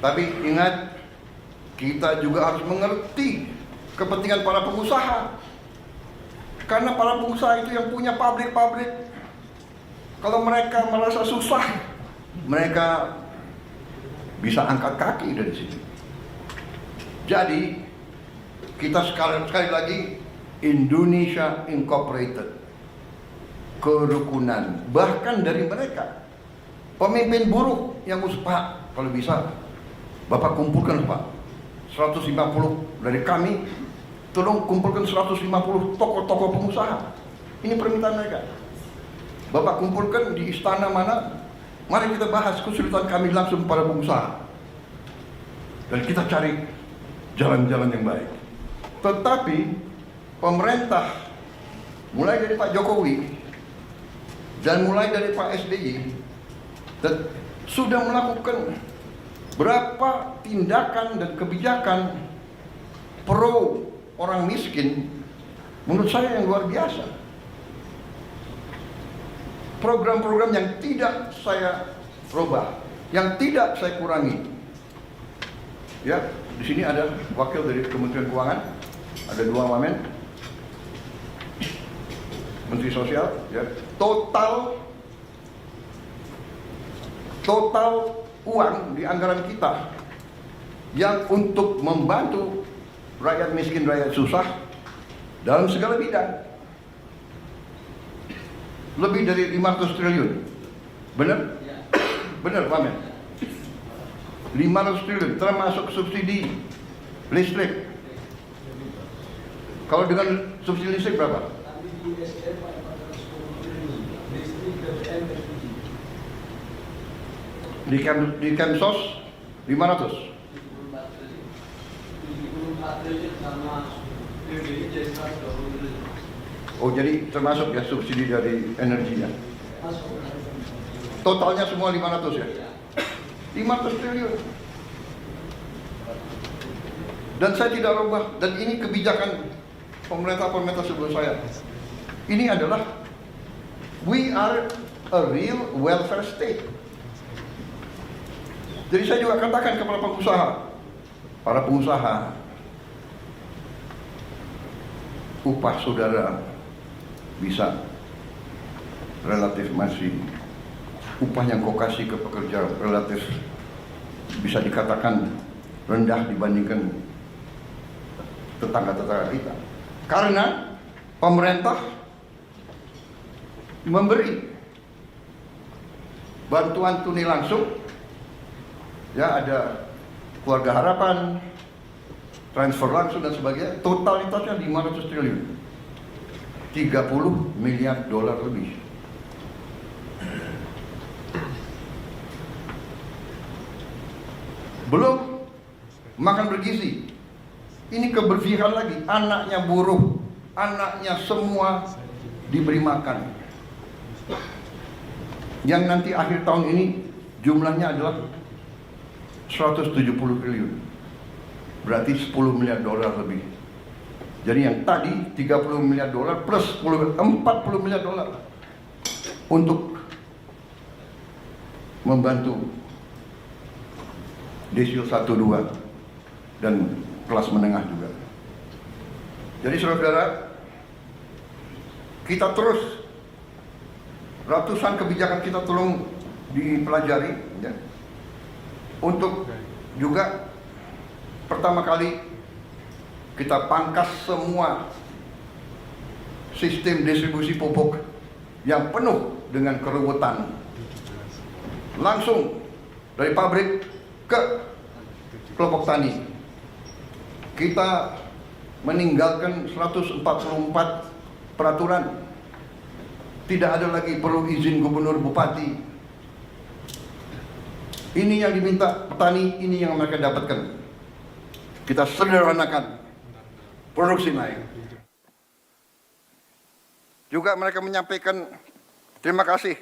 Tapi ingat, kita juga harus mengerti kepentingan para pengusaha, karena para pengusaha itu yang punya pabrik-pabrik. Kalau mereka merasa susah, mereka bisa angkat kaki dari sini. Jadi kita sekali lagi Indonesia Incorporated, kerukunan. Bahkan dari mereka pemimpin buruh yang Pak, kalau bisa Bapak kumpulkan Pak 150 dari kami, tolong kumpulkan 150 tokoh-tokoh pengusaha. Ini permintaan mereka. Bapak kumpulkan di istana mana, mari kita bahas kesulitan kami langsung para pengusaha, dan kita cari jalan-jalan yang baik. Tetapi pemerintah mulai dari Pak Jokowi dan mulai dari Pak SBY sudah melakukan berapa tindakan dan kebijakan pro orang miskin, menurut saya yang luar biasa. Program-program yang tidak saya rubah, yang tidak saya kurangi. Ya, di sini ada wakil dari Kementerian Keuangan, ada 2 wamen, Menteri Sosial, ya. Total uang di anggaran kita yang untuk membantu rakyat miskin, rakyat susah dalam segala bidang lebih dari 500 triliun. Benar? Benar, Pak Men? 500 triliun termasuk subsidi listrik. Kalau dengan subsidi listrik berapa? Di Kemsos 500. Oh, jadi termasuk ya subsidi dari energinya. Totalnya semua 500 ya? 500 triliun. Dan saya tidak rubah, dan ini kebijakan pemerintah sebelum saya. Ini adalah, we are a real welfare state. Jadi saya juga katakan kepada para pengusaha, upah saudara bisa relatif masih, upah yang kau kasih ke pekerja relatif bisa dikatakan rendah dibandingkan tetangga-tetangga kita. Karena pemerintah memberi bantuan tunai langsung, ya, ada keluarga harapan, transfer langsung dan sebagainya, totalitasnya 500 triliun, 30 miliar dolar lebih. Belum makan bergizi, ini keberpihakan lagi, anaknya buruh, anaknya semua diberi makan, yang nanti akhir tahun ini jumlahnya adalah 170 triliun, berarti 10 miliar dolar lebih. Jadi yang tadi 30 miliar dolar plus 40 miliar dolar untuk membantu desil 1, 2 dan kelas menengah juga. Jadi saudara, kita terus, ratusan kebijakan kita tolong dipelajari, ya. Untuk juga pertama kali kita pangkas semua sistem distribusi pupuk yang penuh dengan keruwetan, langsung dari pabrik ke kelompok tani. Kita meninggalkan 144 peraturan Tidak ada lagi perlu izin gubernur, bupati. Ini yang diminta petani, ini yang mereka dapatkan. Kita sederhanakan, produksi naik. Juga mereka menyampaikan terima kasih.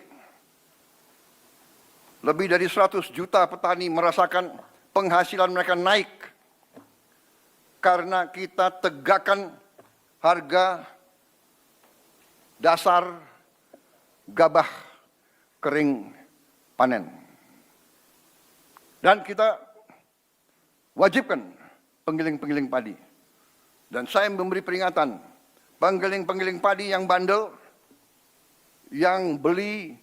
Lebih dari 100 juta petani merasakan penghasilan mereka naik karena kita tegakkan harga dasar gabah kering panen. Dan kita wajibkan penggiling-penggiling padi. Dan saya memberi peringatan, penggiling-penggiling padi yang bandel, yang beli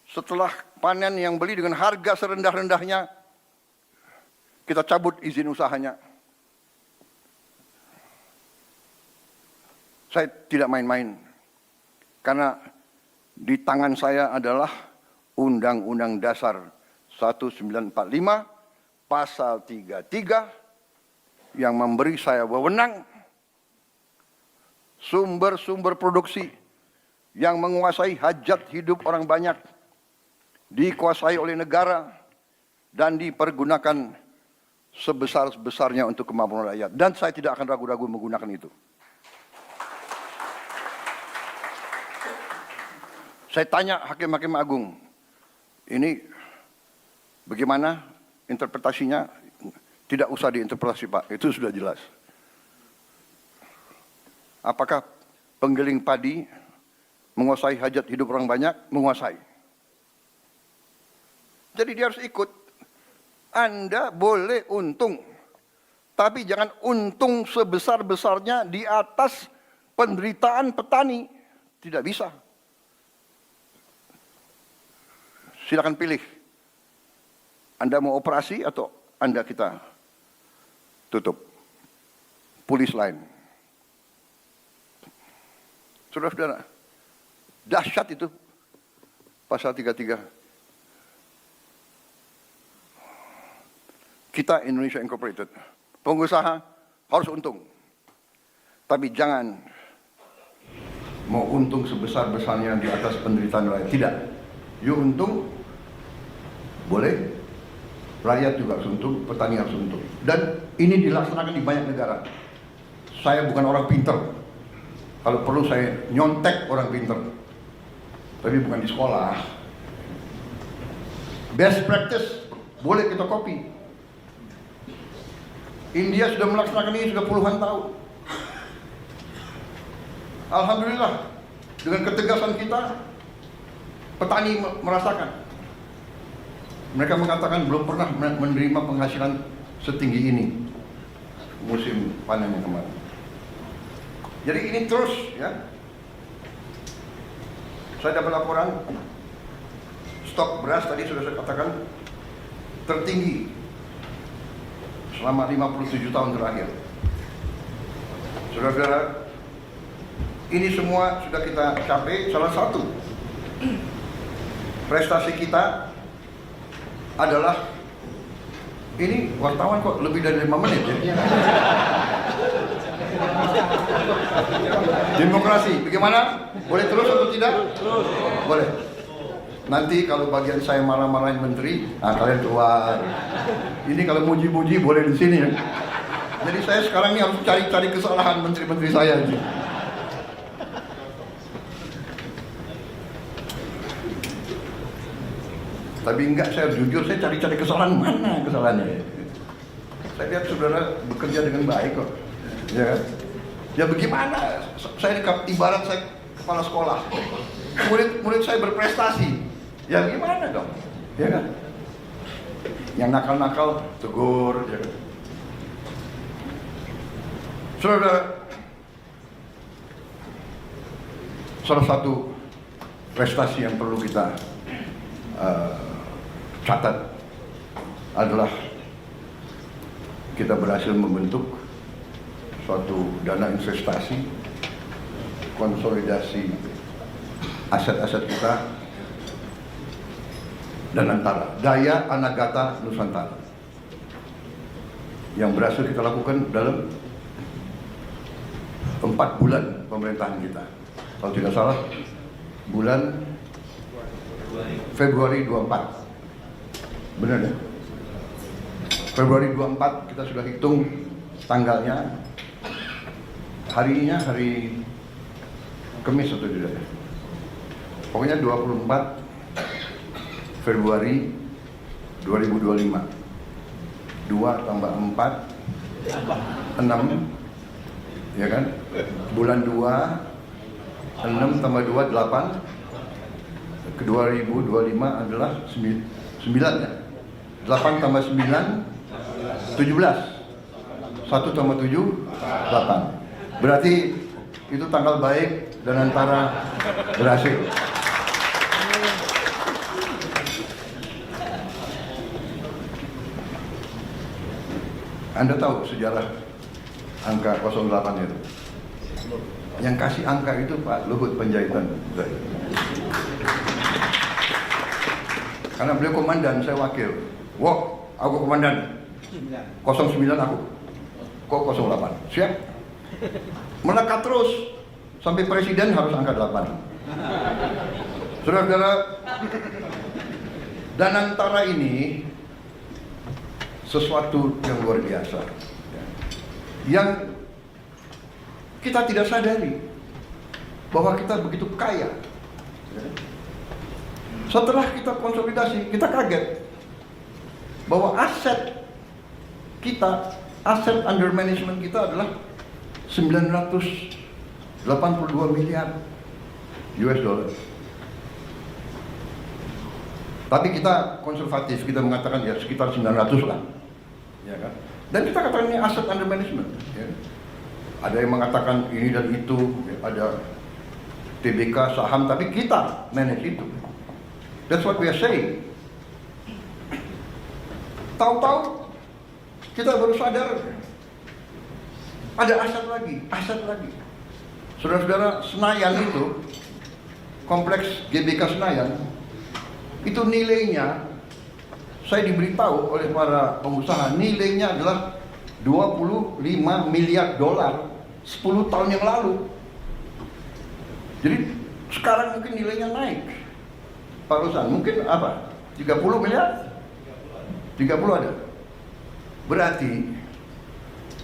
setelah panen, yang beli dengan harga serendah-rendahnya, kita cabut izin usahanya. Saya tidak main-main, karena di tangan saya adalah Undang-Undang Dasar 1945, Pasal 33, yang memberi saya wewenang sumber-sumber produksi yang menguasai hajat hidup orang banyak, dikuasai oleh negara, dan dipergunakan sebesar-besarnya untuk kemampuan rakyat. Dan saya tidak akan ragu-ragu menggunakan itu. Saya tanya hakim-hakim agung, ini bagaimana interpretasinya? Tidak usah diinterpretasi Pak, itu sudah jelas. Apakah penggiling padi menguasai hajat hidup orang banyak? Menguasai. Jadi dia harus ikut. Anda boleh untung, tapi jangan untung sebesar-besarnya di atas penderitaan petani. Tidak bisa. Silakan pilih. Anda mau operasi atau Anda kita tutup. Polis lain. Saudara-saudara, dahsyat itu pasal 33. Kita Indonesia Incorporated, pengusaha harus untung. Tapi jangan mau untung sebesar-besarnya di atas penderitaan rakyat. Tidak. You untung, boleh, rakyat juga harus untung, petani harus untung. Dan ini dilaksanakan di banyak negara. Saya bukan orang pinter. Kalau perlu saya nyontek orang pinter. Tapi bukan di sekolah. Best practice, boleh kita copy. India sudah melaksanakan ini sudah puluhan tahun. Alhamdulillah, dengan ketegasan kita, petani merasakan. Mereka mengatakan belum pernah menerima penghasilan setinggi ini musim panen yang kemarin. Jadi ini terus ya. Saya dapat laporan stok beras tadi sudah saya katakan tertinggi selama 57 tahun terakhir. Saudara-saudara, ini semua sudah kita capai. Salah satu prestasi kita adalah, ini wartawan kok lebih dari 5 menit ya. Demokrasi, bagaimana? Boleh terus atau tidak? Terus. Boleh. Nanti kalau bagian saya marah-marahin menteri, nah kalian keluar. Ini kalau muji-muji boleh di sini ya. Jadi saya sekarang ini harus cari-cari kesalahan menteri-menteri saya ini. Tapi enggak, saya jujur, saya cari-cari kesalahan, mana kesalahannya. Saya lihat saudara bekerja dengan baik kok. Ya kan? Ya bagaimana? Saya ibarat saya kepala sekolah. Murid saya berprestasi. Ya gimana dong? Ya kan? Yang nakal-nakal tegur, ya kan? Saudara, salah satu prestasi yang perlu kita catat adalah kita berhasil membentuk suatu dana investasi, konsolidasi aset-aset kita, dan antara Daya Anagata Nusantara yang berhasil kita lakukan dalam 4 bulan pemerintahan kita. Kalau tidak salah, bulan Februari 24. Benar ya? Februari 24 kita sudah hitung tanggalnya. Harinya hari Kamis atau tidak? Pokoknya 24 Februari 2025. 2 tambah 4 6, ya kan? Bulan 2 6 tambah 2 8. Ke 2025 adalah 9 ya. 8 tambah 9 17. 1 tambah 7 8. Berarti itu tanggal baik dan antara berhasil. Anda tahu sejarah angka 08 itu? Yang kasih angka itu Pak Luhut Panjaitan. Karena beliau komandan, saya wakil. Wah, aku komandan. 09 aku. Kok 08? Siap. Melekat terus. Sampai presiden harus angka 8. Saudara-saudara, dan antara ini sesuatu yang luar biasa. Yang kita tidak sadari bahwa kita begitu kaya. Setelah kita konsolidasi, kita kaget bahwa aset kita, aset under management kita adalah 982 miliar US dollar. Tapi kita konservatif, kita mengatakan ya sekitar 900 lah, ya kan? Dan kita katakan ini aset under management. Ya. Ada yang mengatakan ini dan itu, ya, ada TBK saham, tapi kita manage itu. That's what we are saying. Tahu-tahu kita baru sadar ada aset lagi. Saudara-saudara, Senayan itu, kompleks GBK Senayan, itu nilainya, saya diberitahu oleh para pengusaha, nilainya adalah 25 miliar dolar 10 tahun yang lalu. Jadi sekarang mungkin nilainya naik. Pak Rosan, mungkin apa? 30 miliar? 30 ada. Berarti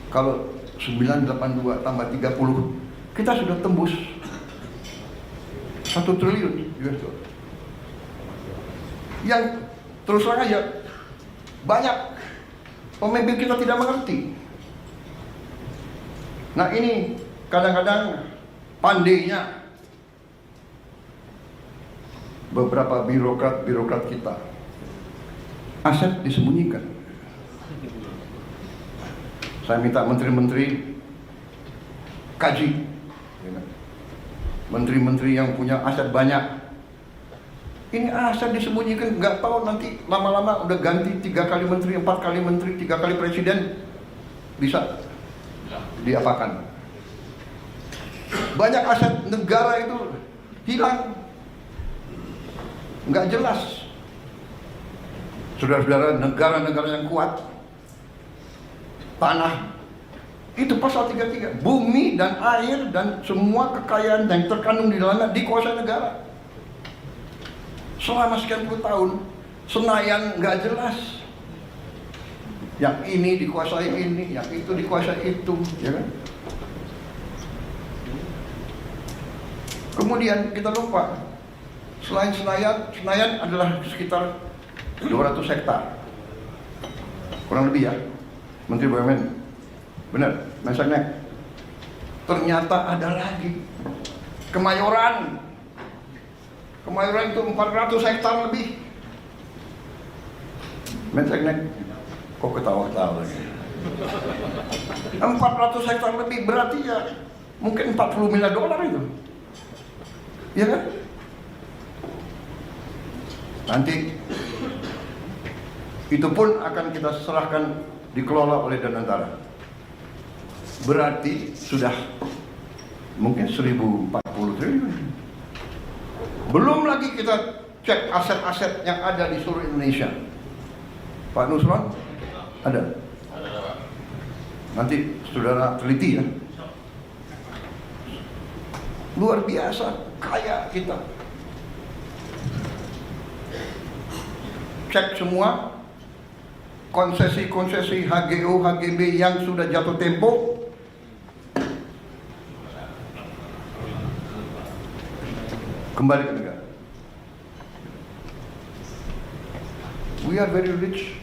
kalau 982 tambah 30, kita sudah tembus 1 triliun US dollar. Yang terus terang aja banyak pemimpin kita tidak mengerti. Nah ini kadang-kadang pandainya beberapa birokrat kita, aset disembunyikan. Saya minta menteri-menteri kaji, menteri-menteri yang punya aset banyak. Ini aset disembunyikan, nggak tahu nanti lama-lama udah ganti 3 kali menteri, 4 kali menteri, 3 kali presiden, bisa diapakan. Banyak aset negara itu hilang, nggak jelas. Saudara-saudara, negara-negara yang kuat, tanah, itu pasal 33, bumi dan air dan semua kekayaan yang terkandung di dalamnya dikuasai negara. Selama sekian puluh tahun, Senayan nggak jelas. Yang ini dikuasai ini, yang itu dikuasai itu, ya kan? Kemudian kita lupa, selain Senayan adalah sekitar 200 hektar, kurang lebih ya, Menteri BUMN, benar, Mensesnek. Ternyata ada lagi, Kemayoran itu 400 hektar lebih. Mensesnek, kok ketawa-ketawa lagi? 400 hektar lebih, berarti ya mungkin 40 miliar dolar itu, ya kan? Nanti itu pun akan kita serahkan dikelola oleh Danantara. Berarti sudah mungkin 1040 triliun. Belum lagi kita cek aset-aset yang ada di seluruh Indonesia. Pak Nusron ada? Nanti saudara teliti ya. Luar biasa kaya kita. cek semua konsesi-konsesi HGO, HGB yang sudah jatuh tempo. Kembali ke negara. We are very rich.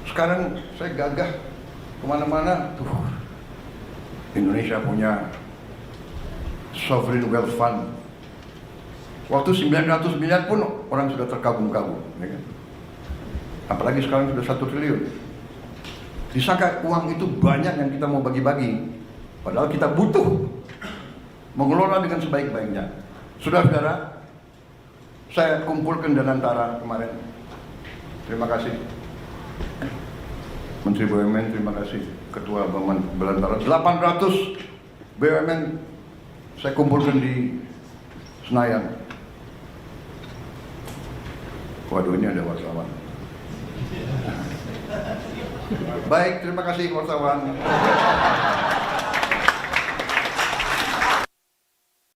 Sekarang saya gagah kemana-mana tuh. Indonesia punya sovereign wealth fund. Waktu 900 miliar pun orang sudah terkagum-kagum, ya kan? Apalagi sekarang sudah 1 triliun. Disangka uang itu banyak yang kita mau bagi-bagi, padahal kita butuh mengelola dengan sebaik-baiknya. Saudara-saudara, saya kumpulkan Danantara kemarin. Terima kasih Menteri BUMN, terima kasih Ketua Belantara. 800 BUMN saya kumpulkan di Senayan. Waduh, ini ada wartawan. Baik, terima kasih wartawan.